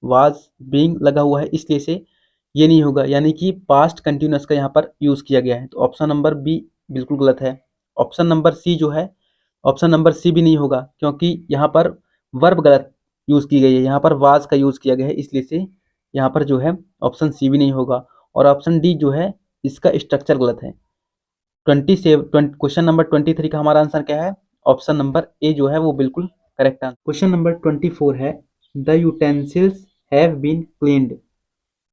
वाज बीइंग लगा हुआ है, इसलिए से ये नहीं होगा, यानी कि पास्ट कंटिन्यूअस का यहाँ पर यूज़ किया गया है, तो ऑप्शन नंबर बी बिल्कुल गलत है। ऑप्शन नंबर सी जो है, ऑप्शन नंबर सी भी नहीं होगा क्योंकि यहाँ पर वर्ब गलत यूज़ की गई है, यहाँ पर वाज का यूज़ किया गया है, इसलिए से यहाँ पर जो है ऑप्शन सी भी नहीं होगा। और ऑप्शन डी जो है इसका स्ट्रक्चर गलत है। 27 क्वेश्चन नंबर 23 का हमारा आंसर क्या है, ऑप्शन नंबर ए जो है वो बिल्कुल करेक्ट आंसर। क्वेश्चन नंबर 24 है, the utensils have been cleaned.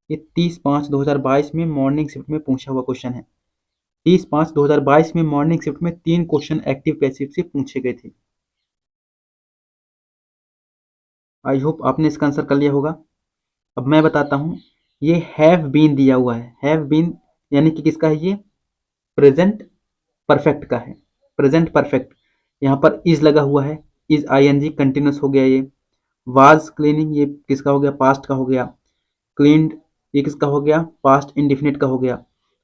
ये 30/5/2022 में मॉर्निंग शिफ्ट में पूछा हुआ क्वेश्चन है। 30/5/2022 में मॉर्निंग शिफ्ट में 3 क्वेश्चन एक्टिव पैसिव से पूछे गए थे। आई होप आपने इसका आंसर कर लिया होगा। अब मैं बताता हूँ, ये हैव बीन दिया हुआ है, हैव बीन यानी कि किसका है, ये प्रेजेंट परफेक्ट का है, प्रेजेंट परफेक्ट। यहाँ पर इज लगा हुआ है, इज आईएनजी कंटिन्यूस हो गया। ये वाज क्लीनिंग ये किसका हो गया, पास्ट का हो गया। क्लीन्ड ये किसका हो गया, पास्ट इंडिफिनिट का हो गया।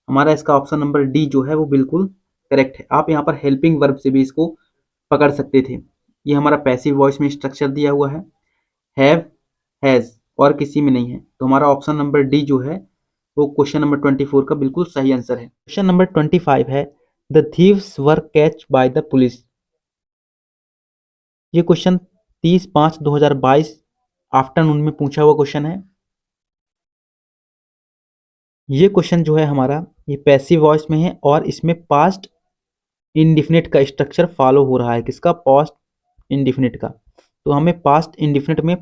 हमारा इसका ऑप्शन नंबर डी जो है वो बिल्कुल करेक्ट है। आप यहाँ पर हेल्पिंग वर्ब से भी इसको पकड़ सकते थे। ये हमारा पैसिव वॉइस में स्ट्रक्चर दिया हुआ है, हैव, हैज़ और किसी में नहीं है, तो हमारा ऑप्शन नंबर डी जो है वो क्वेश्चन नंबर 24 का बिल्कुल सही आंसर है। क्वेश्चन नंबर 25 है, the thieves were catch by the police. ये क्वेश्चन 30/5/2022 आफ्टरनून में पूछा हुआ क्वेश्चन है। ये क्वेश्चन जो है हमारा ये पैसिव वॉइस में है और इसमें पास्ट इंडिफिनिट का स्ट्रक्चर फॉलो हो रहा है, किसका, पास्ट इंडिफिनिट का। तो हमें पास्ट इंडिफिनिट में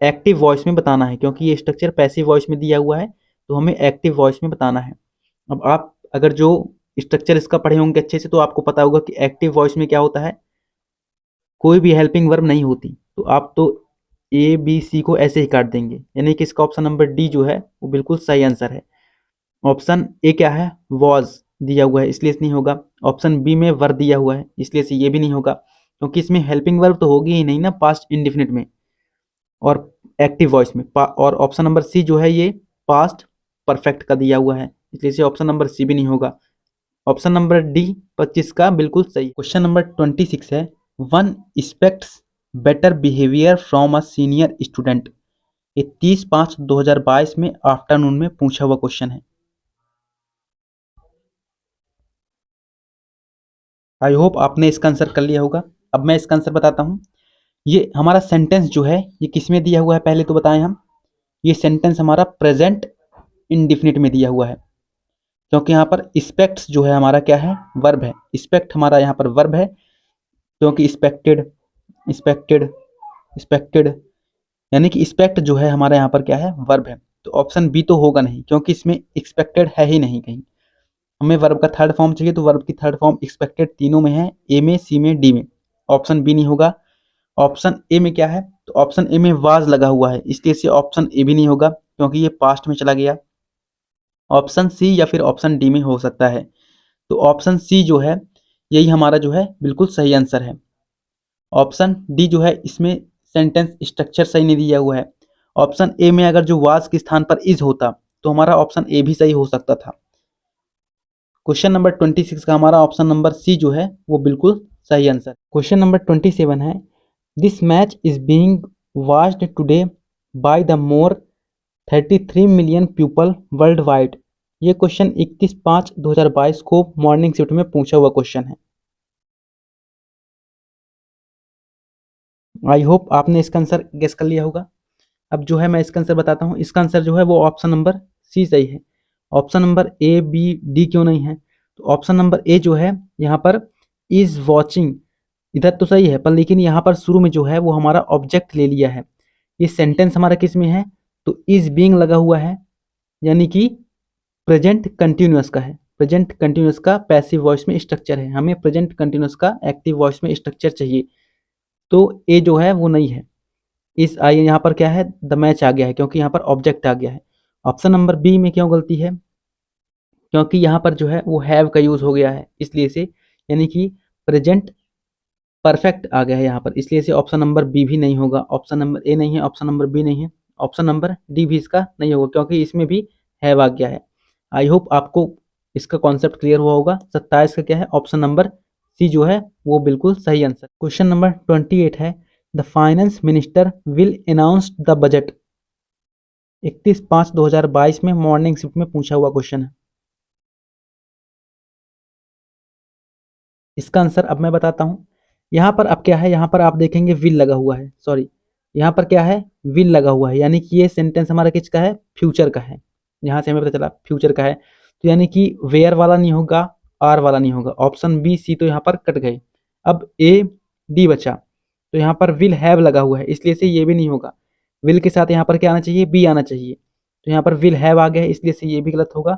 एक्टिव वॉइस में बताना है क्योंकि ये स्ट्रक्चर पैसिव वॉइस में दिया हुआ है, तो हमें एक्टिव वॉइस में बताना है। अब आप अगर जो स्ट्रक्चर इसका पढ़े होंगे अच्छे से तो आपको पता होगा कि एक्टिव वॉइस में क्या होता है, कोई भी हेल्पिंग वर्ब नहीं होती, तो आप तो ए बी सी को ऐसे ही काट देंगे, यानी कि इसका ऑप्शन नंबर डी जो है वो बिल्कुल सही आंसर है। ऑप्शन ए क्या है, वॉज दिया हुआ है इसलिए नहीं होगा। ऑप्शन बी में वर दिया हुआ है इसलिए से ये भी नहीं होगा क्योंकि इसमें हेल्पिंग वर्ब तो होगी ही नहीं ना पास्ट इंडिफिनिट में। और एक्टिव वॉइस में और ऑप्शन नंबर सी जो है ये पास्ट परफेक्ट का दिया हुआ है, इसलिए से ऑप्शन नंबर सी भी नहीं होगा। ऑप्शन नंबर डी 25 का बिल्कुल सही। क्वेश्चन नंबर 26 है, one aspects better behaviour from a senior student. ये 30/5/2022 में आफ्टरनून में पूछा हुआ क्वेश्चन है। आई होप आपने इसका आंसर कर लिया होगा। अब मैं इसका आंसर बताता हूँ। ये हमारा सेंटेंस जो है ये किस में दिया हुआ है पहले तो बताएं हम। ये सेंटेंस हमारा प्रेजेंट इंडिफिनिट में दिया हुआ है, क्योंकि यहाँ पर एक्सपेक्ट्स जो है हमारा क्या है, वर्ब है। एक्सपेक्ट हमारा यहाँ पर वर्ब है, क्योंकि एक्सपेक्टेड एक्सपेक्टेड एक्सपेक्टेड यानी कि एक्सपेक्ट जो है हमारा यहाँ पर क्या है, वर्ब है। तो ऑप्शन बी तो होगा नहीं, क्योंकि इसमें एक्सपेक्टेड है ही नहीं कहीं। हमें वर्ब का थर्ड फॉर्म चाहिए, तो वर्ब की थर्ड फॉर्म एक्सपेक्टेड तीनों में है, ए में, सी में, डी में। ऑप्शन बी नहीं होगा। ऑप्शन ए में क्या है, तो ऑप्शन ए में वाज लगा हुआ है, इसलिए से ऑप्शन ए भी नहीं होगा, क्योंकि ये पास्ट में चला गया। ऑप्शन सी या फिर ऑप्शन डी में हो सकता है। तो ऑप्शन सी जो है यही हमारा जो है बिल्कुल सही आंसर है। ऑप्शन डी जो है इसमें सेंटेंस स्ट्रक्चर सही नहीं दिया हुआ है। ऑप्शन ए में अगर जो वाज के स्थान पर इज होता तो हमारा ऑप्शन ए भी सही हो सकता था। क्वेश्चन नंबर 26 का हमारा ऑप्शन नंबर सी जो है वो बिल्कुल सही आंसर। क्वेश्चन नंबर 27 है, this match is being watched today by the more 33 million people world wide. ये क्वेश्चन 31/5/2022 को मॉर्निंग शिफ्ट में पूछा हुआ क्वेश्चन है। आई होप आपने इसका आंसर गेस कर लिया होगा। अब जो है मैं इसका आंसर बताता हूँ। इसका आंसर जो है वो ऑप्शन नंबर सी सही है। Option number A B D क्यों नहीं है, तो ऑप्शन नंबर ए जो है यहाँ पर इज वॉचिंग, इधर तो सही है पर लेकिन यहाँ पर शुरू में जो है वो हमारा ऑब्जेक्ट ले लिया है। ये सेंटेंस हमारा किस में है, तो इज बीइंग लगा हुआ है, यानी कि प्रेजेंट कंटिन्यूअस का है। प्रेजेंट कंटिन्यूअस का पैसिव वॉइस में स्ट्रक्चर है, हमें प्रेजेंट कंटिन्यूअस का एक्टिव वॉइस में स्ट्रक्चर चाहिए। तो ए जो है वो नहीं है। इस आई यहाँ पर क्या है, द मैच आ गया है, क्योंकि यहाँ पर ऑब्जेक्ट आ गया है। ऑप्शन नंबर बी में क्यों गलती है, क्योंकि यहाँ पर जो है वो हैव का यूज हो गया है, इसलिए से यानी कि प्रेजेंट परफेक्ट आ गया है यहाँ पर, इसलिए से ऑप्शन नंबर बी भी नहीं होगा। ऑप्शन नंबर ए नहीं है, ऑप्शन नंबर बी नहीं है, ऑप्शन नंबर डी भी इसका नहीं होगा, क्योंकि इसमें भी हैव आ गया है। आई होप आपको इसका कॉन्सेप्ट क्लियर हुआ होगा। 27 का क्या है, ऑप्शन नंबर सी जो है वो बिल्कुल सही आंसर। क्वेश्चन नंबर 28 है, the finance minister will announce the budget. 31/5/2022 में मॉर्निंग शिफ्ट में पूछा हुआ क्वेश्चन है। इसका आंसर अब मैं बताता हूँ। यहाँ पर अब क्या है, यहाँ पर आप देखेंगे विल लगा हुआ है, सॉरी यहाँ पर क्या है, विल लगा हुआ है, यानी कि ये सेंटेंस हमारा किसका है, फ्यूचर का है। यहाँ से हमें पता चला फ्यूचर का है, तो यानी कि वेयर वाला नहीं होगा, आर वाला नहीं होगा। ऑप्शन बी सी तो यहाँ पर कट गए, अब ए डी बचा। तो यहाँ पर विल हैव लगा हुआ है, इसलिए से ये भी नहीं होगा। विल के साथ यहाँ पर क्या आना चाहिए, बी आना चाहिए। तो यहाँ पर विल हैव आ गया है, इसलिए से ये भी गलत होगा।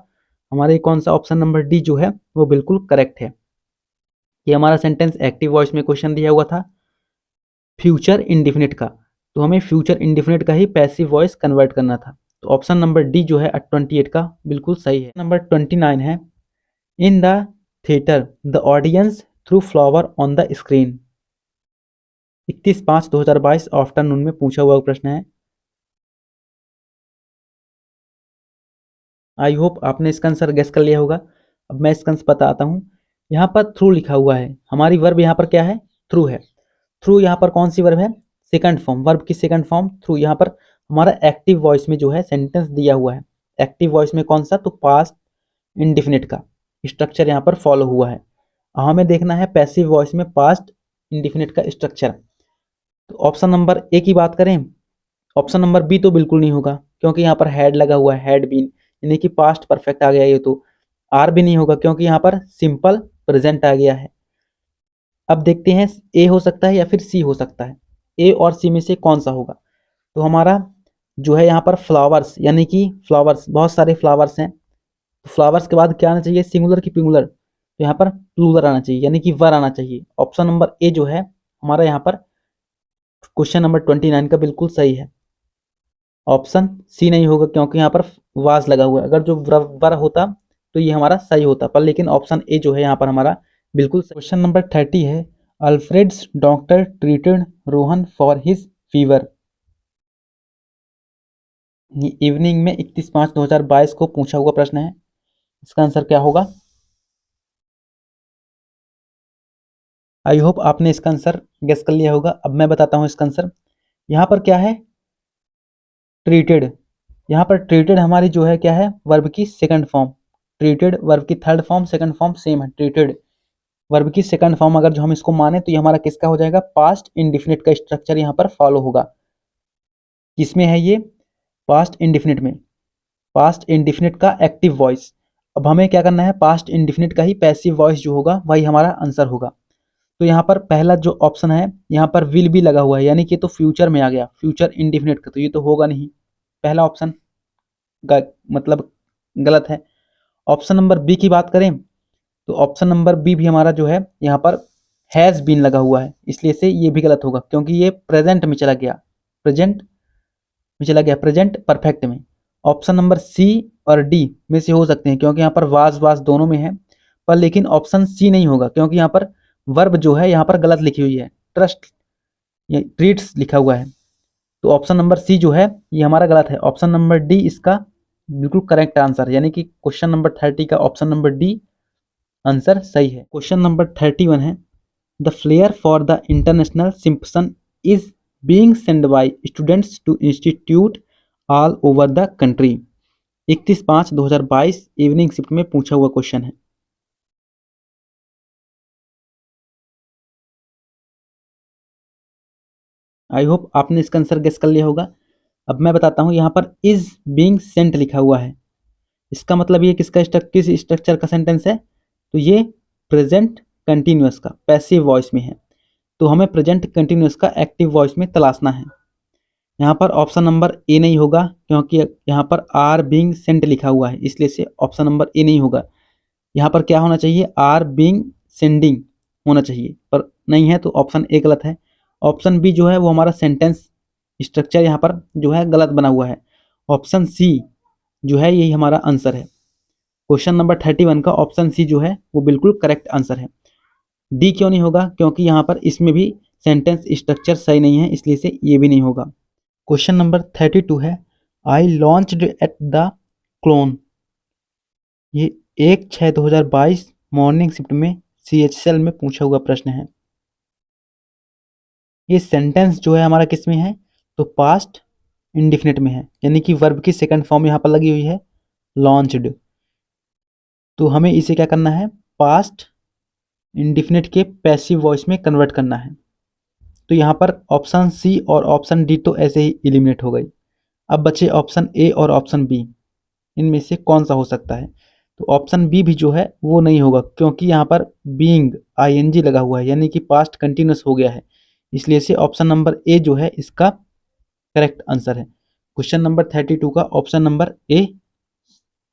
हमारे कौन सा ऑप्शन नंबर डी जो है वो बिल्कुल करेक्ट है। ये हमारा सेंटेंस एक्टिव वॉइस में क्वेश्चन दिया हुआ था फ्यूचर इंडिफिनिट का, तो हमें फ्यूचर इंडिफिनिट का ही पैसिव वॉइस कन्वर्ट करना था। तो ऑप्शन नंबर डी जो है 28 का बिल्कुल सही है। नंबर 29 है, in the theatre the audience through flower on the screen. 31/5/2022 afternoon में पूछा हुआ प्रश्न है। आई होप आपने इसका आंसर गेस कर लिया होगा। अब मैं इसका आंसर बताता हूँ। यहाँ पर थ्रू लिखा हुआ है, हमारी वर्ब यहाँ पर क्या है, थ्रू है। थ्रू यहाँ पर कौन सी वर्ब है, सेकंड फॉर्म, वर्ब की सेकंड फॉर्म थ्रू। यहाँ पर हमारा एक्टिव वॉइस में जो है सेंटेंस दिया हुआ है, एक्टिव वॉइस में कौन सा, तो पास्ट इंडिफिनिट का स्ट्रक्चर यहाँ पर फॉलो हुआ है। हमें देखना है पैसिव वॉइस में पास्ट इंडिफिनिट का स्ट्रक्चर। तो ऑप्शन नंबर ए की बात करें, ऑप्शन नंबर बी तो बिल्कुल नहीं होगा, क्योंकि यहाँ पर हैड लगा हुआ है, हैड बीन, यानी कि पास्ट परफेक्ट आ गया ये तो। आर भी नहीं होगा, क्योंकि यहाँ पर सिंपल प्रेजेंट आ गया है। अब देखते हैं ए हो सकता है या फिर सी हो सकता है, ए और सी में से कौन सा होगा। तो हमारा जो है यहाँ पर फ्लावर्स, यानी कि फ्लावर्स, बहुत सारे फ्लावर्स हैं। तो फ्लावर्स के बाद क्या आना चाहिए, सिंगुलर की प्लूरल, तो यहाँ पर प्लूरल आना चाहिए, यानी कि वर आना चाहिए। ऑप्शन नंबर ए जो है हमारा यहाँ पर क्वेश्चन नंबर 29 का बिल्कुल सही है। ऑप्शन सी नहीं होगा, क्योंकि यहाँ पर वाज लगा हुआ है। अगर जो वर होता तो ये हमारा सही होता, पर लेकिन ऑप्शन ए जो है यहाँ पर हमारा बिल्कुल। क्वेश्चन नंबर 30 है, Alfred's doctor treated Rohan for his fever. ये इवनिंग में 31/5/2022 को पूछा हुआ प्रश्न है। इसका आंसर क्या होगा? आई होप आपने इसका आंसर गेस कर लिया होगा। अब मैं बताता हूँ इसका आंसर। यहाँ पर क्या है? ट्रीटेड। यहाँ पर ट्रीटेड हमारी जो है क्या है? वर्ब की सेकंड फॉर्म। ट्रीटेड वर्ब की third form, second form same है। ट्रीटेड वर्ब की सेकंड फॉर्म अगर जो हम इसको माने तो ये हमारा किसका हो जाएगा? पास्ट इंडिफिनिट का स्ट्रक्चर यहाँ पर फॉलो होगा। किसमें है ये? पास्ट इंडिफिनिट में। पास्ट इंडिफिनिट का एक्टिव वॉइस। अब हमें क्या करना है? पास्ट इंडिफिनिट का ही पैसिव वॉइस जो होगा वही हमारा आंसर होगा। तो यहाँ पर पहला जो ऑप्शन है, यहाँ पर विल भी लगा हुआ है, यानी कि तो फ्यूचर में आ गया, फ्यूचर इंडिफिनिट का, तो ये तो होगा नहीं। पहला ऑप्शन मतलब गलत है। ऑप्शन नंबर बी की बात करें तो ऑप्शन नंबर बी भी हमारा जो है यहाँ पर हैज़ बीन लगा हुआ है, इसलिए से ये भी गलत होगा क्योंकि ये प्रेजेंट में चला गया। प्रेजेंट में चला गया, प्रेजेंट परफेक्ट में। ऑप्शन नंबर सी और डी में से हो सकते हैं क्योंकि यहाँ पर वाज दोनों में है, पर लेकिन ऑप्शन सी नहीं होगा क्योंकि यहाँ पर वर्ब जो है यहाँ पर गलत लिखी हुई है। ट्रस्ट, ये ट्रीट्स लिखा हुआ है। तो ऑप्शन नंबर सी जो है ये हमारा गलत है। ऑप्शन नंबर डी इसका बिल्कुल करेक्ट आंसर, यानी कि क्वेश्चन नंबर 30 का ऑप्शन नंबर डी आंसर सही है। क्वेश्चन नंबर 31 है, the flyer for the international simpson is being send by students to institute all over the country. 31/5/2022 evening shift में पूछा हुआ क्वेश्चन है। आई होप आपने इसका आंसर गेस कर लिया होगा। अब मैं बताता हूँ, यहाँ पर इज बीइंग सेंट लिखा हुआ है, इसका मतलब ये किसका किस स्ट्रक्चर का सेंटेंस है? तो ये प्रेजेंट कंटिन्यूअस का पैसिव वॉइस में है। तो हमें प्रेजेंट कंटिन्यूअस का एक्टिव वॉइस में तलाशना है। यहाँ पर ऑप्शन नंबर ए नहीं होगा क्योंकि यहाँ पर आर बीइंग सेंट लिखा हुआ है, इसलिए से ऑप्शन नंबर ए नहीं होगा। यहाँ पर क्या होना चाहिए? आर बीइंग सेंडिंग होना चाहिए, पर नहीं है, तो ऑप्शन ए गलत है। ऑप्शन बी जो है वो हमारा सेंटेंस स्ट्रक्चर यहाँ पर जो है गलत बना हुआ है। ऑप्शन सी जो है यही हमारा आंसर है। क्वेश्चन नंबर 31 का ऑप्शन सी जो है वो बिल्कुल करेक्ट आंसर है। डी क्यों नहीं होगा? क्योंकि यहाँ पर इसमें भी सेंटेंस स्ट्रक्चर सही नहीं है, इसलिए से ये भी नहीं होगा। क्वेश्चन नंबर 32 है, आई लॉन्च्ड एट द क्लोन। ये 1/6/2022 मॉर्निंग शिफ्ट में CHL में पूछा हुआ प्रश्न है। ये सेंटेंस जो है हमारा किस में है? तो पास्ट इंडिफिनिट में है, यानी कि वर्ब की सेकंड फॉर्म यहाँ पर लगी हुई है, लॉन्च्ड। तो हमें इसे क्या करना है? पास्ट इंडिफिनिट के पैसिव वॉइस में कन्वर्ट करना है। तो यहाँ पर ऑप्शन सी और ऑप्शन डी तो ऐसे ही एलिमिनेट हो गई। अब बचे ऑप्शन ए और ऑप्शन बी, इनमें से कौन सा हो सकता है? तो ऑप्शन बी भी जो है वो नहीं होगा क्योंकि यहाँ पर बीइंग ING लगा हुआ है, यानी कि पास्ट कंटिन्यूस हो गया है, इसलिए से ऑप्शन नंबर ए जो है इसका करेक्ट आंसर है। क्वेश्चन नंबर 32 का ऑप्शन नंबर ए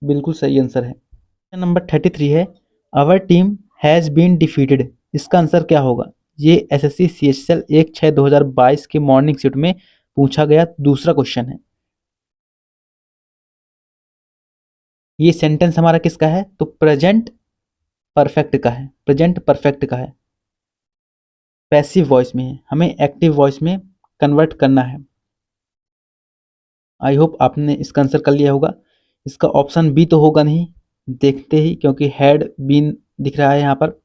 बिल्कुल सही आंसर है। क्वेश्चन नंबर 33 है, our team has been defeated. इसका आंसर क्या होगा? ये SSC CHL 1/6/2022 के मॉर्निंग शिफ्ट में पूछा गया दूसरा क्वेश्चन है। ये सेंटेंस हमारा किसका है? तो प्रेजेंट परफेक्ट का है, प्रेजेंट परफेक्ट का है, पैसिव वॉइस में है, हमें एक्टिव वॉइस में कन्वर्ट करना है। आई होप आपने इसका आंसर कर लिया होगा। इसका ऑप्शन बी तो होगा नहीं देखते ही, क्योंकि हैड बीन दिख रहा है यहाँ पर,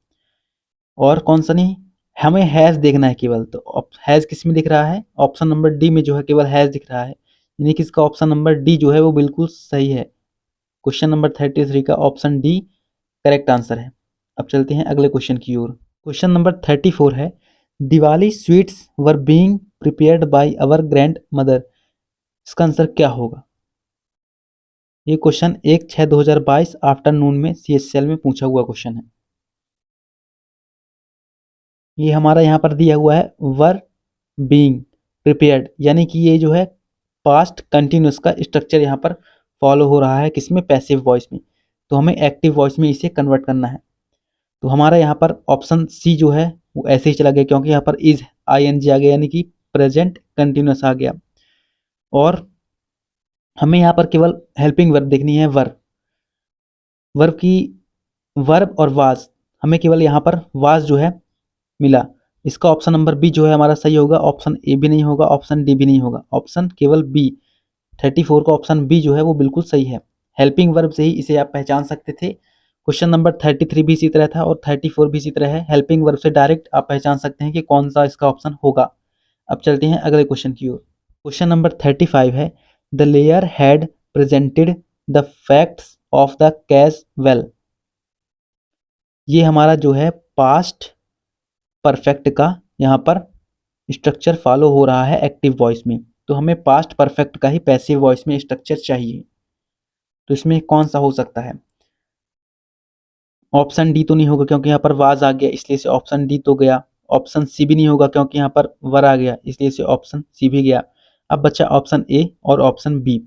और कौन सा नहीं, हमें हैज़ देखना है केवल। तो हैज़ किस में दिख रहा है? ऑप्शन नंबर डी में जो है केवल हैज़ दिख रहा है, यानी कि इसका ऑप्शन नंबर डी जो है वो बिल्कुल सही है। क्वेश्चन नंबर 33 का ऑप्शन डी करेक्ट आंसर है। अब चलते हैं अगले क्वेश्चन की ओर। क्वेश्चन नंबर 34 है, Diwali sweets were being prepared by our grand mother. इसका आंसर क्या होगा? ये क्वेश्चन 1/6/2022 आफ्टरनून में CHL में पूछा हुआ क्वेश्चन है। ये हमारा यहाँ पर दिया हुआ है वर बीइंग प्रिपेयर्ड, यानी कि ये जो है पास्ट कंटिन्यूस का स्ट्रक्चर यहाँ पर फॉलो हो रहा है, किसमें? पैसिव वॉइस में। तो हमें एक्टिव वॉइस में इसे कन्वर्ट करना है। तो हमारा यहाँ पर ऑप्शन सी जो है वो ऐसे ही चला गया क्योंकि यहाँ पर इज ING आ गया, यानी कि प्रेजेंट कंटिन्यूस आ गया। और हमें यहाँ पर केवल हेल्पिंग वर्ब देखनी है, वर्ब की, वर्ब और वाज, हमें केवल यहाँ पर वाज जो है मिला। इसका ऑप्शन नंबर बी जो है हमारा सही होगा। ऑप्शन ए भी नहीं होगा, ऑप्शन डी भी नहीं होगा, ऑप्शन केवल बी 34 का ऑप्शन बी जो है वो बिल्कुल सही है। हेल्पिंग वर्ब से ही इसे आप पहचान सकते थे। क्वेश्चन नंबर 33 भी इसी तरह था और 34 भी इसी तरह है। हेल्पिंग वर्ब से डायरेक्ट आप पहचान सकते हैं कि कौन सा इसका ऑप्शन होगा। अब चलते हैं अगले क्वेश्चन की ओर। क्वेश्चन नंबर 35 है, the lawyer had presented the facts of the case well. ये हमारा जो है पास्ट परफेक्ट का यहाँ पर स्ट्रक्चर फॉलो हो रहा है एक्टिव वॉइस में, तो हमें पास्ट परफेक्ट का ही पैसिव वॉइस में स्ट्रक्चर चाहिए। तो इसमें कौन सा हो सकता है? ऑप्शन डी तो नहीं होगा क्योंकि यहाँ पर वाज आ गया, इसलिए से ऑप्शन डी तो गया। ऑप्शन सी भी नहीं होगा क्योंकि यहाँ पर वर आ गया, इसलिए से ऑप्शन सी भी गया। अब बचा ऑप्शन ए और ऑप्शन बी,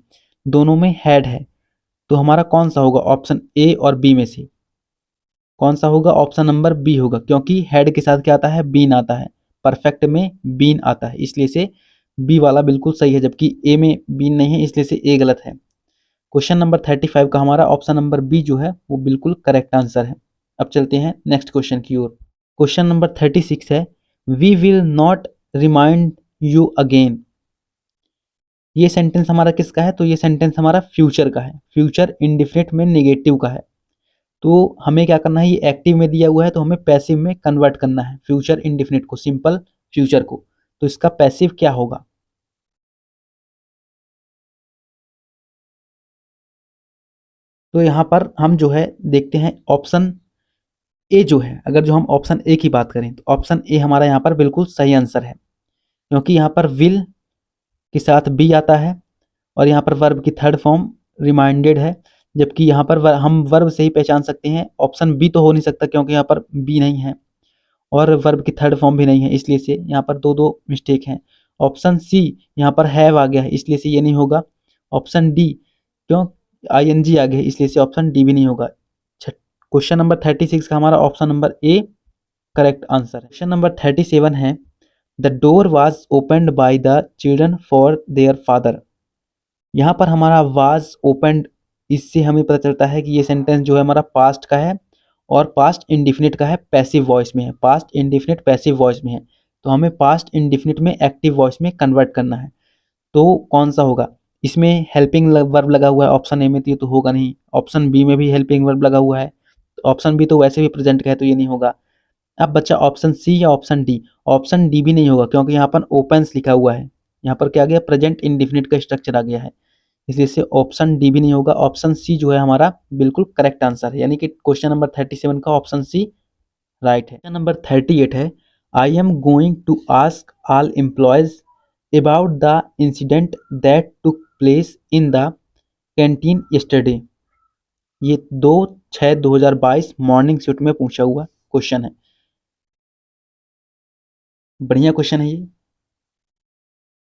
दोनों में हैड है, तो हमारा कौन सा होगा? ऑप्शन ए और बी में से कौन सा होगा? ऑप्शन नंबर बी होगा, क्योंकि हेड के साथ क्या आता है? बीन आता है। परफेक्ट में बीन आता है, इसलिए से बी वाला बिल्कुल सही है, जबकि ए में बीन नहीं है, इसलिए से ए गलत है। क्वेश्चन नंबर 35 का हमारा ऑप्शन नंबर बी जो है वो बिल्कुल करेक्ट आंसर है। अब चलते हैं नेक्स्ट क्वेश्चन की ओर। क्वेश्चन नंबर 36 है, we will not remind you again. ये सेंटेंस हमारा किसका है? तो ये सेंटेंस हमारा फ्यूचर का है। फ्यूचर इंडिफिनिट में नेगेटिव का है, तो हमें क्या करना है? ये एक्टिव में दिया हुआ है तो हमें पैसिव में कन्वर्ट करना है फ्यूचर इंडिफिनिट को, सिंपल फ्यूचर को। तो इसका पैसिव क्या होगा? तो यहाँ पर हम जो है देखते हैं ऑप्शन ए जो है, अगर जो हम ऑप्शन ए की बात करें तो ऑप्शन ए हमारा यहाँ पर बिल्कुल सही आंसर है, क्योंकि यहाँ पर विल के साथ बी आता है और यहाँ पर वर्ब की थर्ड फॉर्म रिमाइंडेड है, जबकि यहाँ पर हम वर्ब से ही पहचान सकते हैं। ऑप्शन बी तो हो नहीं सकता क्योंकि यहाँ पर बी नहीं है और वर्ब की थर्ड फॉर्म भी नहीं है, इसलिए से यहाँ पर दो दो मिस्टेक हैं। ऑप्शन सी यहाँ पर हैव आ गया है, इसलिए से ये नहीं होगा। ऑप्शन डी क्यों आईएनजी आ गया है, इसलिए से ऑप्शन डी भी नहीं होगा। क्वेश्चन नंबर 36 का हमारा option number A correct answer है। क्वेश्चन नंबर 37 है, the door was opened by the children for their father. यहाँ पर हमारा वाज ओपनड, इससे हमें पता चलता है कि ये सेंटेंस जो है हमारा पास्ट का है और पास्ट इंडिफिनिट का है, पैसिव वॉइस में है। पास्ट इंडिफिनिट पैसिव वॉइस में है, तो हमें पास्ट इंडिफिनिट में एक्टिव वॉइस में कन्वर्ट करना है। तो कौन सा होगा? इसमें हेल्पिंग वर्ब लगा हुआ है ऑप्शन ए में, तो ये तो होगा नहीं। ऑप्शन बी में भी हेल्पिंग वर्ब लगा हुआ है, ऑप्शन बी तो वैसे भी प्रेजेंट का है, तो ये नहीं होगा। अब बच्चा ऑप्शन सी या ऑप्शन डी। ऑप्शन डी भी नहीं होगा क्योंकि यहाँ पर ओपन्स लिखा हुआ है, यहाँ पर क्या आ गया? प्रेजेंट इंडिफिनिट का स्ट्रक्चर आ गया है, इसलिए से ऑप्शन डी भी नहीं होगा। ऑप्शन सी जो है हमारा बिल्कुल करेक्ट आंसर है, यानी कि क्वेश्चन नंबर 37 का ऑप्शन सी राइट है। क्वेश्चन नंबर 38 है, I am going to ask all employees about the incident that took place in the canteen yesterday. ये 2/6/2022 मॉर्निंग शिफ्ट में पूछा हुआ क्वेश्चन है। बढ़िया क्वेश्चन है ये।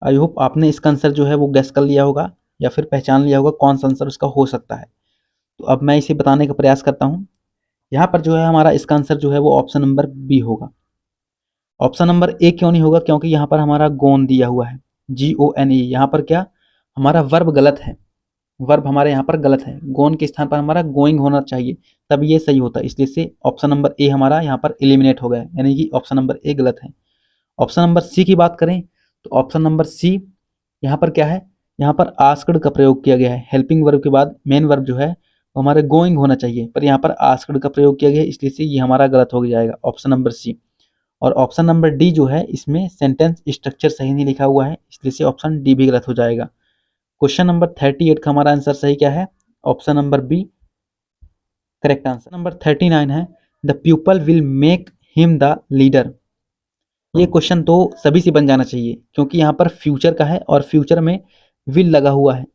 आई होप आपने इसका आंसर जो है वो गेस कर लिया होगा या फिर पहचान लिया होगा कौन सा आंसर उसका हो सकता है। तो अब मैं इसे बताने का प्रयास करता हूँ। यहाँ पर जो है हमारा इसका आंसर जो है वो ऑप्शन नंबर बी होगा। ऑप्शन नंबर ए क्यों नहीं होगा? क्योंकि यहाँ पर हमारा गोन दिया हुआ है, GONE। यहाँ पर क्या हमारा वर्ब गलत है, वर्ब हमारे यहाँ पर गलत है। गोन के स्थान पर हमारा गोइंग होना चाहिए, तब ये सही होता है, इसलिए से ऑप्शन नंबर ए हमारा यहाँ पर एलिमिनेट हो गया, यानी कि ऑप्शन नंबर ए गलत है। ऑप्शन नंबर सी की बात करें तो ऑप्शन नंबर सी यहाँ पर क्या है? यहाँ पर आस्क्ड का प्रयोग किया गया है। हेल्पिंग वर्ब के बाद मेन वर्ब जो है वो हमारे गोइंग होना चाहिए, पर यहाँ पर आस्क्ड का प्रयोग किया गया है, इसलिए से ये हमारा गलत हो जाएगा, ऑप्शन नंबर सी। और ऑप्शन नंबर डी जो है इसमें सेंटेंस स्ट्रक्चर सही नहीं लिखा हुआ है, इसलिए से ऑप्शन डी भी गलत हो जाएगा। क्वेश्चन नंबर 38 का हमारा आंसर सही क्या है? Option number B correct answer. Number 39 है, the people will make him the leader. ये क्वेश्चन तो सभी से बन जाना चाहिए, क्योंकि यहाँ पर फ्यूचर का है और फ्यूचर में विल लगा हुआ है,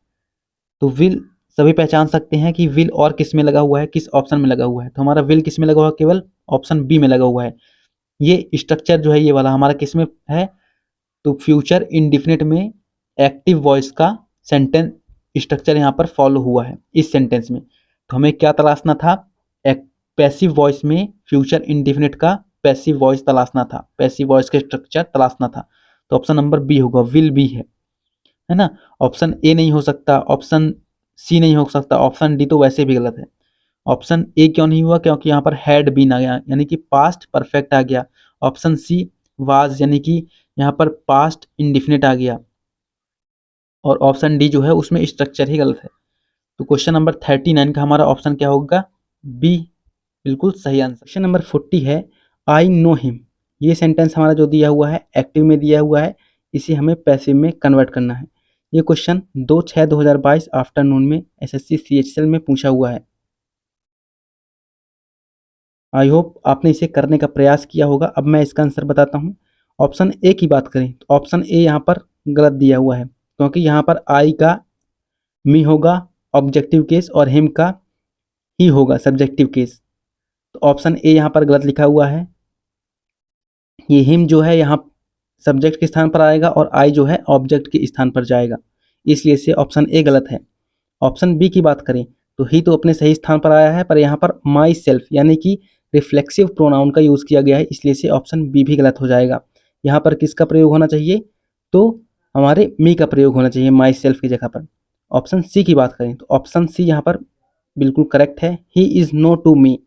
तो विल सभी पहचान सकते हैं कि विल और किस में लगा हुआ है, किस ऑप्शन में लगा हुआ है। तो हमारा विल किस में लगा हुआ है? केवल ऑप्शन बी में लगा हुआ है। ये स्ट्रक्चर जो है ये वाला हमारा किस में है? तो फ्यूचर इंडिफिनिट में एक्टिव वॉइस का सेंटेंस स्ट्रक्चर यहाँ पर फॉलो हुआ है इस सेंटेंस में। तो हमें क्या तलाशना था? एक पैसिव वॉइस में फ्यूचर इंडिफिनिट का पैसिव वॉइस तलाशना था, पैसिव वॉइस का स्ट्रक्चर तलाशना था। तो ऑप्शन नंबर बी होगा, विल बी है ना। ऑप्शन ए नहीं हो सकता, ऑप्शन सी नहीं हो सकता, ऑप्शन डी तो वैसे भी गलत है। ऑप्शन ए क्यों नहीं हुआ? क्योंकि यहाँ पर हैड बीन आ गया, यानी कि पास्ट परफेक्ट आ गया। ऑप्शन सी वाज, यानी कि यहाँ पर पास्ट इंडिफिनिट आ गया। और ऑप्शन डी जो है उसमें स्ट्रक्चर ही गलत है। तो क्वेश्चन नंबर 39 का हमारा ऑप्शन क्या होगा? बी बिल्कुल सही आंसर। क्वेश्चन नंबर 40 है आई नो हिम। ये सेंटेंस हमारा जो दिया हुआ है एक्टिव में दिया हुआ है, इसे हमें पैसिव में कन्वर्ट करना है। ये क्वेश्चन 2/6/2022 आफ्टरनून में एसएससी सीएचएल में पूछा हुआ है। आई होप आपने इसे करने का प्रयास किया होगा। अब मैं इसका आंसर बताता हूँ। ऑप्शन ए की बात करें तो ऑप्शन ए यहाँ पर गलत दिया हुआ है, क्योंकि यहाँ पर आई का मी होगा ऑब्जेक्टिव केस और हिम का ही होगा सब्जेक्टिव केस। तो ऑप्शन ए यहाँ पर गलत लिखा हुआ है। ये हिम जो है यहाँ सब्जेक्ट के स्थान पर आएगा और आई जो है ऑब्जेक्ट के स्थान पर जाएगा, इसलिए से ऑप्शन ए गलत है। ऑप्शन बी की बात करें तो ही तो अपने सही स्थान पर आया है, पर यहाँ पर माई सेल्फ यानी कि रिफ्लेक्सिव प्रोनाउन का यूज़ किया गया है, इसलिए से ऑप्शन बी भी गलत हो जाएगा। यहाँ पर किसका प्रयोग होना चाहिए? तो हमारे मी का प्रयोग होना चाहिए माई सेल्फ की जगह पर। ऑप्शन सी की बात करें तो ऑप्शन सी यहाँ पर बिल्कुल करेक्ट है, he is know to me.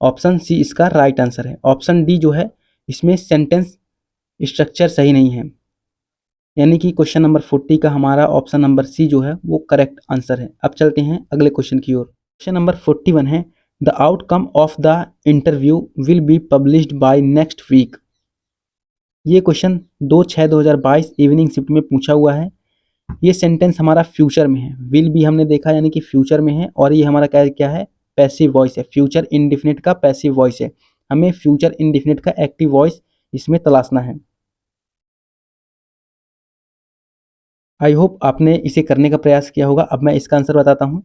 Option C इसका राइट आंसर है। ऑप्शन डी जो है इसमें सेंटेंस स्ट्रक्चर सही नहीं है, यानी कि क्वेश्चन नंबर 40 का हमारा ऑप्शन नंबर सी जो है वो करेक्ट आंसर है। अब चलते हैं अगले क्वेश्चन की ओर। क्वेश्चन नंबर 41 है the outcome of the interview will be published by next week. ये क्वेश्चन 2/6/2022 इवनिंग शिफ्ट में पूछा हुआ है। ये सेंटेंस हमारा फ्यूचर में है, विल भी हमने देखा यानी कि फ्यूचर में है, और ये हमारा क्या क्या है? पैसिव वॉइस है। फ्यूचर इंडिफिनिट का पैसिव वॉइस है, हमें फ्यूचर इंडिफिनिट का एक्टिव वॉइस इसमें तलाशना है। आई होप आपने इसे करने का प्रयास किया होगा। अब मैं इसका आंसर बताता हूँ।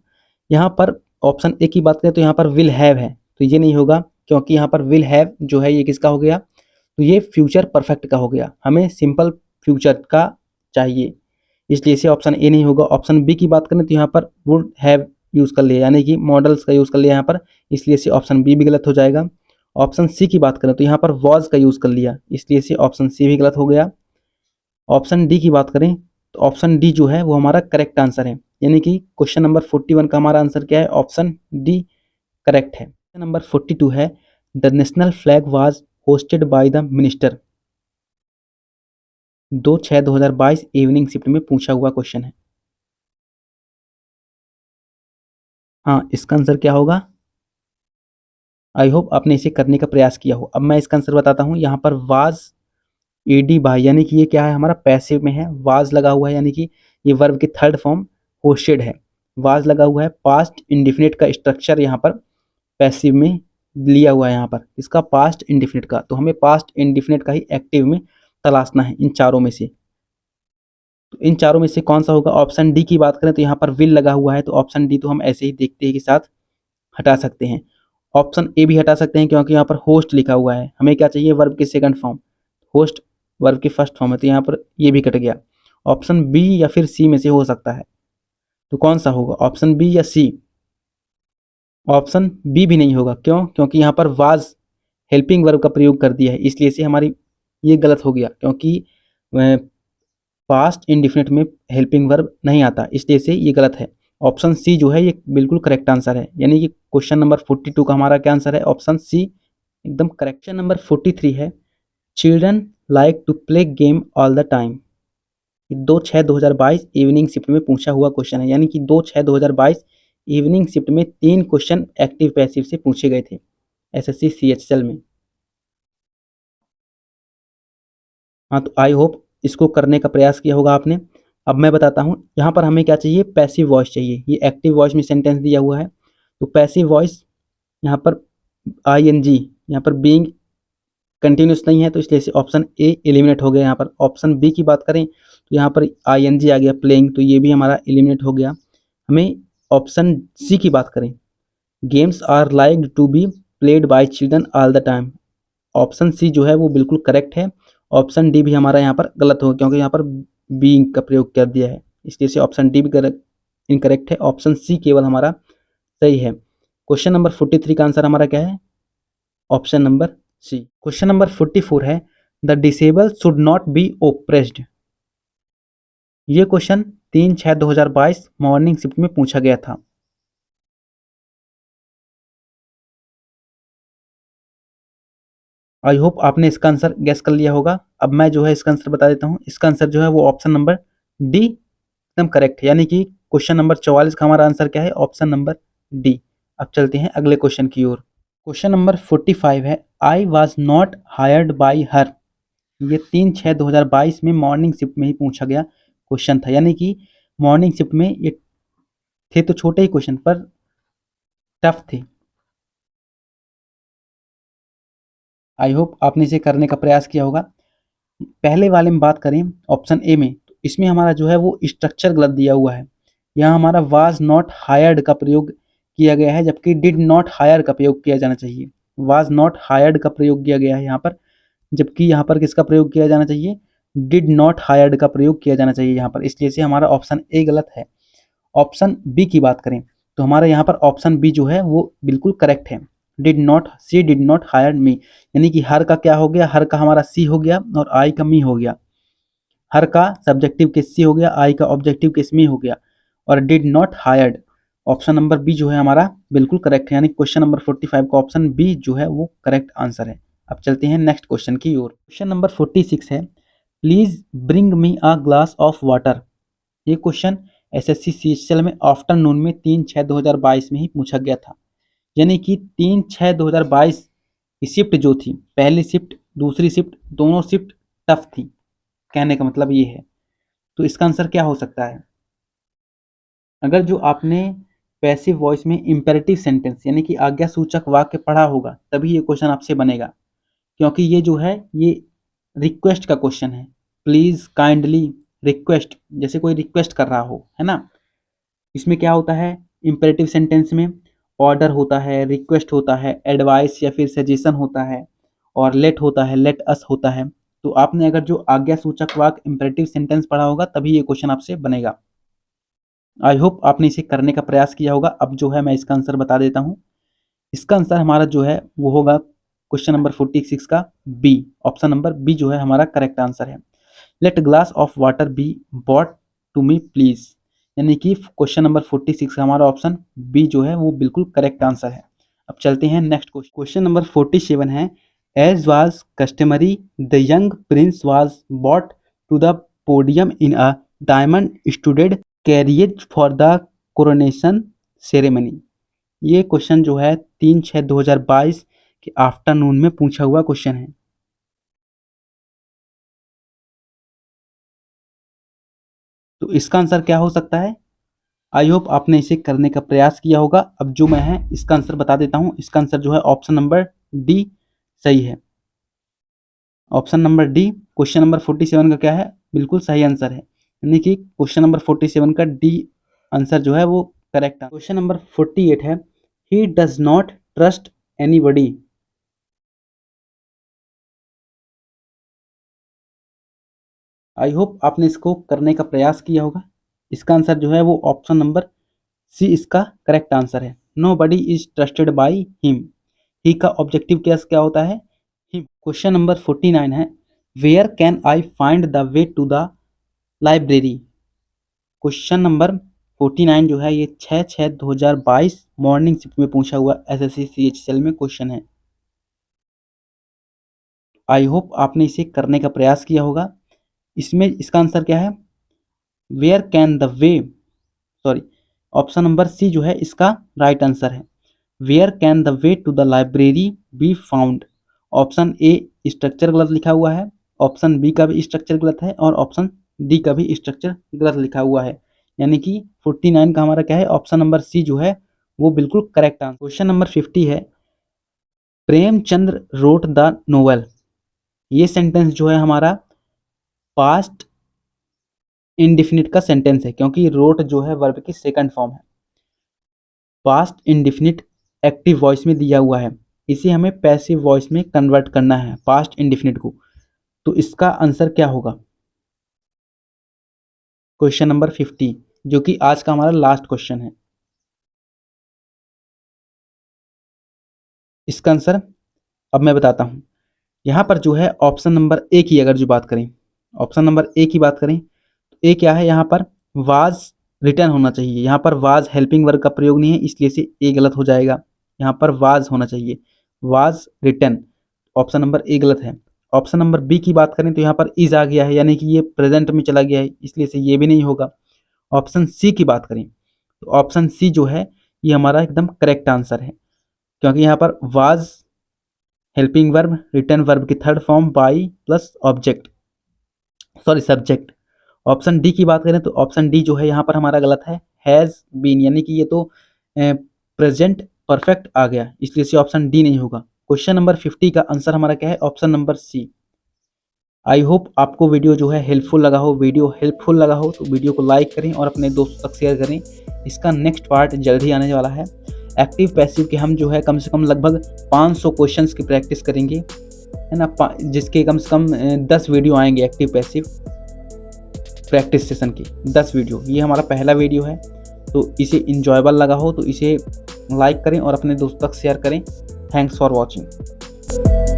यहाँ पर ऑप्शन ए की बात करें तो यहाँ पर विल हैव है, तो ये नहीं होगा, क्योंकि यहाँ पर विल हैव जो है ये किसका हो गया? तो ये फ्यूचर परफेक्ट का हो गया, हमें सिंपल फ्यूचर का चाहिए, इसलिए इसे ऑप्शन ए नहीं होगा। ऑप्शन बी की बात करें तो यहाँ पर वुड हैव यूज़ कर लिया, यानी कि मॉडल्स का यूज़ कर लिया यहाँ पर, इसलिए से ऑप्शन बी भी गलत हो जाएगा। ऑप्शन सी की बात करें तो यहाँ पर वॉज का यूज़ कर लिया, इसलिए से ऑप्शन सी भी गलत हो गया। ऑप्शन डी की बात करें तो ऑप्शन डी जो है वो हमारा करेक्ट आंसर है, यानी कि क्वेश्चन नंबर 41 का हमारा आंसर क्या है? ऑप्शन डी करेक्ट है। क्वेश्चन नंबर 42 है the national flag was hosted by the minister. 2/6/2022 evening shift में पूछा हुआ क्वेश्चन है। हाँ, इसका आंसर क्या होगा? आई होप आपने इसे करने का प्रयास किया हो। अब मैं इसका आंसर बताता हूँ। यहाँ पर वाज ईडी बाय, यानी कि ये क्या है? हमारा पैसिव में है, वाज लगा हुआ है, यानी कि ये वर्ब की थर्ड फॉर्म होस्टेड है, वाज लगा हुआ है। पास्ट इंडिफिनिट का स्ट्रक्चर यहाँ पर पैसिव में लिया हुआ है, यहाँ पर इसका पास्ट इंडिफिनिट का, तो हमें पास्ट इंडिफिनिट का ही एक्टिव में तलाशना है इन चारों में से। तो इन चारों में से कौन सा होगा? ऑप्शन डी की बात करें तो यहाँ पर विल लगा हुआ है, तो ऑप्शन डी तो हम ऐसे ही देखते हैं कि साथ हटा सकते हैं। ऑप्शन ए भी हटा सकते हैं, क्योंकि यहाँ पर होस्ट लिखा हुआ है, हमें क्या चाहिए? वर्ब की सेकंड फॉर्म, होस्ट वर्ब की फर्स्ट फॉर्म है, तो यहाँ पर ये भी कट गया। ऑप्शन बी या फिर सी में से हो सकता है, तो कौन सा होगा? ऑप्शन बी या सी? ऑप्शन बी भी नहीं होगा, क्यों? क्योंकि यहाँ पर वाज हेल्पिंग वर्ब का प्रयोग कर दिया है, इसलिए से हमारी ये गलत हो गया, क्योंकि पास्ट इंडिफिनिट में हेल्पिंग वर्ब नहीं आता, इसलिए से ये गलत है। ऑप्शन सी जो है ये बिल्कुल करेक्ट आंसर है, यानी कि क्वेश्चन नंबर 42 का हमारा क्या आंसर है? ऑप्शन सी एकदम करेक्ट। क्वेश्चन नंबर 43 है children like to play game all the time. 2/6/2022 evening shift में पूछा हुआ क्वेश्चन है, यानी कि 2/6/2022 इवनिंग शिफ्ट में 3 क्वेश्चन एक्टिव पैसिव से पूछे गए थे एसएससी सीएचएल में। हाँ, तो आई होप इसको करने का प्रयास किया होगा आपने। अब मैं बताता हूँ, यहाँ पर हमें क्या चाहिए? पैसिव वॉइस चाहिए। ये एक्टिव वॉइस में सेंटेंस दिया हुआ है, तो पैसिव वॉइस यहाँ पर आईएनजी, यहाँ पर बीइंग कंटिन्यूस नहीं है, तो इसलिए से ऑप्शन ए एलिमिनेट हो गया। यहाँ पर ऑप्शन बी की बात करें तो यहाँ पर आईएनजी आ गया प्लेइंग, तो ये भी हमारा एलिमिनेट हो गया। हमें ऑप्शन सी की बात करें, games are like to be played by children all the time. Option C जो है वो बिल्कुल करेक्ट है। ऑप्शन डी भी हमारा यहाँ पर गलत होगा, क्योंकि यहाँ पर बीइंग का प्रयोग कर दिया है, इसलिए से ऑप्शन डी भी इनकरेक्ट है। ऑप्शन सी केवल हमारा सही है। क्वेश्चन नंबर 43 का आंसर हमारा क्या है? Option number C. Question number 44 है the disable should not be oppressed. ये क्वेश्चन 3/6/2022 मॉर्निंग शिफ्ट में पूछा गया था। आई होप आपने इसका आंसर गैस कर लिया होगा। अब मैं जो है इसका आंसर बता देता हूँ। इसका आंसर जो है वो ऑप्शन नंबर डी एकदम करेक्ट है, यानी कि क्वेश्चन नंबर 44 का हमारा आंसर क्या है? Option number D. अब चलते हैं अगले क्वेश्चन की ओर। क्वेश्चन नंबर 45 है, I was not hired by her. ये 3/6/2022 में मॉर्निंग शिफ्ट में ही पूछा गया क्वेश्चन था, यानी कि मॉर्निंग शिफ्ट में ये थे तो छोटे ही क्वेश्चन पर टफ थे। आई होप आपने इसे करने का प्रयास किया होगा। पहले वाले में बात करें ऑप्शन ए में, तो इसमें हमारा जो है वो स्ट्रक्चर गलत दिया हुआ है। यहाँ हमारा वाज नॉट हायर्ड का प्रयोग किया गया है, जबकि डिड नॉट हायर का प्रयोग किया जाना चाहिए। वाज नॉट हायर्ड का प्रयोग किया गया है यहाँ पर, जबकि यहाँ पर किसका प्रयोग किया जाना चाहिए? डिड नॉट हायर्ड का प्रयोग किया जाना चाहिए यहाँ पर, इसलिए से हमारा ऑप्शन ए गलत है। ऑप्शन बी की बात करें तो हमारा यहाँ पर ऑप्शन बी जो है वो बिल्कुल करेक्ट है। सी डिड नॉट हायर मी, यानी कि हर का क्या हो गया? हर का हमारा सी हो गया और आई का मी हो गया। हर का सब्जेक्टिव केस सी हो गया, आई का ऑब्जेक्टिव केस मी हो गया, और did not hired option number B जो है हमारा बिल्कुल करेक्ट है, यानी क्वेश्चन नंबर 45 का ऑप्शन बी जो है वो करेक्ट आंसर है। अब चलते हैं नेक्स्ट क्वेश्चन की ओर। क्वेश्चन नंबर 46 है, please bring me a glass of water. ये क्वेश्चन एसएससी सीएचएल में आफ्टरनून में 3/6/2022 में ही पूछा गया था, यानी कि 3/6/2022 की शिफ्ट जो थी, पहली शिफ्ट दूसरी शिफ्ट दोनों शिफ्ट टफ थी, कहने का मतलब ये है। तो इसका आंसर क्या हो सकता है? अगर जो आपने पैसिव वॉइस में इंपेरेटिव सेंटेंस यानी कि आज्ञा सूचक वाक्य पढ़ा होगा तभी ये क्वेश्चन आपसे बनेगा, क्योंकि ये जो है ये रिक्वेस्ट का क्वेश्चन है। प्लीज, काइंडली, रिक्वेस्ट, जैसे कोई रिक्वेस्ट कर रहा हो, है ना। इसमें क्या होता है? इंपेरेटिव सेंटेंस में ऑर्डर होता है, रिक्वेस्ट होता है, एडवाइस या फिर सजेशन होता है, और लेट होता है, लेट अस होता है। तो आपने अगर जो आज्ञा सूचक वाक्य इंपेरेटिव सेंटेंस पढ़ा होगा तभी ये क्वेश्चन आपसे बनेगा। आई होप आपने इसे करने का प्रयास किया होगा। अब जो है मैं इसका आंसर बता देता हूँ। इसका आंसर हमारा जो है वो होगा क्वेश्चन नंबर 46 का बी। ऑप्शन नंबर बी जो है हमारा करेक्ट आंसर है। Let glass of water be bought to me please, यानी कि क्वेश्चन नंबर 46 का हमारा ऑप्शन बी जो है वो बिल्कुल करेक्ट आंसर है। अब चलते हैं नेक्स्ट क्वेश्चन। क्वेश्चन नंबर 47 है, as was customary the young prince was brought to the podium in a diamond studded carriage for the coronation ceremony. ये क्वेश्चन जो है 3/6/2022 के आफ्टरनून में पूछा हुआ क्वेश्चन है। तो इसका आंसर क्या हो सकता है? आई होप आपने इसे करने का प्रयास किया होगा। अब जो मैं है इसका आंसर बता देता हूँ। इसका आंसर जो है ऑप्शन नंबर डी सही है। Option number D question number 47 का क्या है? बिल्कुल सही आंसर है, यानी कि क्वेश्चन नंबर 47 का डी आंसर जो है वो करेक्ट है। क्वेश्चन नंबर 48 है, he does not trust anybody. I hope आपने इसको करने का प्रयास किया होगा। इसका आंसर जो है वो ऑप्शन नंबर सी इसका करेक्ट आंसर है। Nobody is trusted by him. He का ऑब्जेक्टिव केस क्या होता है? हिम। क्वेश्चन नंबर 49 है, where can I find the way to the library. Question number 49 जो है ये 6/6/2022 मॉर्निंग शिफ्ट में पूछा हुआ एसएससी सीएचएल में क्वेश्चन है। आई होप आपने इसे करने का प्रयास किया होगा। इसमें इसका आंसर क्या है? Where can the way, sorry, option number C जो है इसका राइट आंसर है। Where can the way to the library be found. Option A structure गलत लिखा हुआ है, ऑप्शन बी का भी स्ट्रक्चर गलत है, और ऑप्शन डी का भी स्ट्रक्चर गलत लिखा हुआ है, यानी कि 49 का हमारा क्या है? ऑप्शन नंबर सी जो है वो बिल्कुल करेक्ट आंसर। क्वेश्चन नंबर 50 है, प्रेमचंद्र रोट द नोवेल। ये सेंटेंस जो है हमारा पास्ट इंडिफिनिट का सेंटेंस है, क्योंकि रोट जो है वर्ब की सेकंड फॉर्म है। पास्ट इंडिफिनिट एक्टिव वॉइस में दिया हुआ है, इसे हमें पैसिव वॉइस में कन्वर्ट करना है पास्ट इंडिफिनिट को। तो इसका आंसर क्या होगा? क्वेश्चन नंबर 50 जो कि आज का हमारा लास्ट क्वेश्चन है। इसका आंसर अब मैं बताता हूँ। यहाँ पर जो है ऑप्शन नंबर ए की अगर जो बात करें, ऑप्शन नंबर ए की बात करें तो ए क्या है? यहाँ पर वाज रिटर्न होना चाहिए। यहाँ पर वाज हेल्पिंग वर्ब का प्रयोग नहीं है, इसलिए से ए गलत हो जाएगा। यहाँ पर वाज होना चाहिए, वाज रिटर्न। ऑप्शन नंबर ए गलत है। ऑप्शन नंबर बी की बात करें तो यहाँ पर इज आ गया है, यानी कि ये प्रेजेंट में चला गया है, इसलिए से ये भी नहीं होगा। ऑप्शन सी की बात करें तो ऑप्शन सी जो है ये हमारा एकदम करेक्ट आंसर है, क्योंकि यहाँ पर was helping verb, return verb की third form by plus object, sorry subject. Option D की बात करें तो ऑप्शन डी जो है यहाँ पर हमारा गलत है, हैज़ बीन, यानी कि ये तो प्रेजेंट परफेक्ट आ गया, इसलिए इसे ऑप्शन डी नहीं होगा। क्वेश्चन नंबर 50 का आंसर हमारा क्या है, option number C. I hope आपको वीडियो जो है हेल्पफुल लगा हो। वीडियो हेल्पफुल लगा हो तो वीडियो को लाइक करें और अपने दोस्तों तक शेयर करें। इसका नेक्स्ट पार्ट जल्द ही आने वाला है। एक्टिव पैसिव के हम जो है कम से कम लगभग 500 क्वेश्चंस की प्रैक्टिस करेंगे, है ना, जिसके कम से कम 10 वीडियो आएंगे एक्टिव पैसिव प्रैक्टिस सेशन की, 10 वीडियो। ये हमारा पहला वीडियो है, तो इसे इंजॉयबल लगा हो तो इसे लाइक करें और अपने दोस्तों तक शेयर करें। Thanks for watching.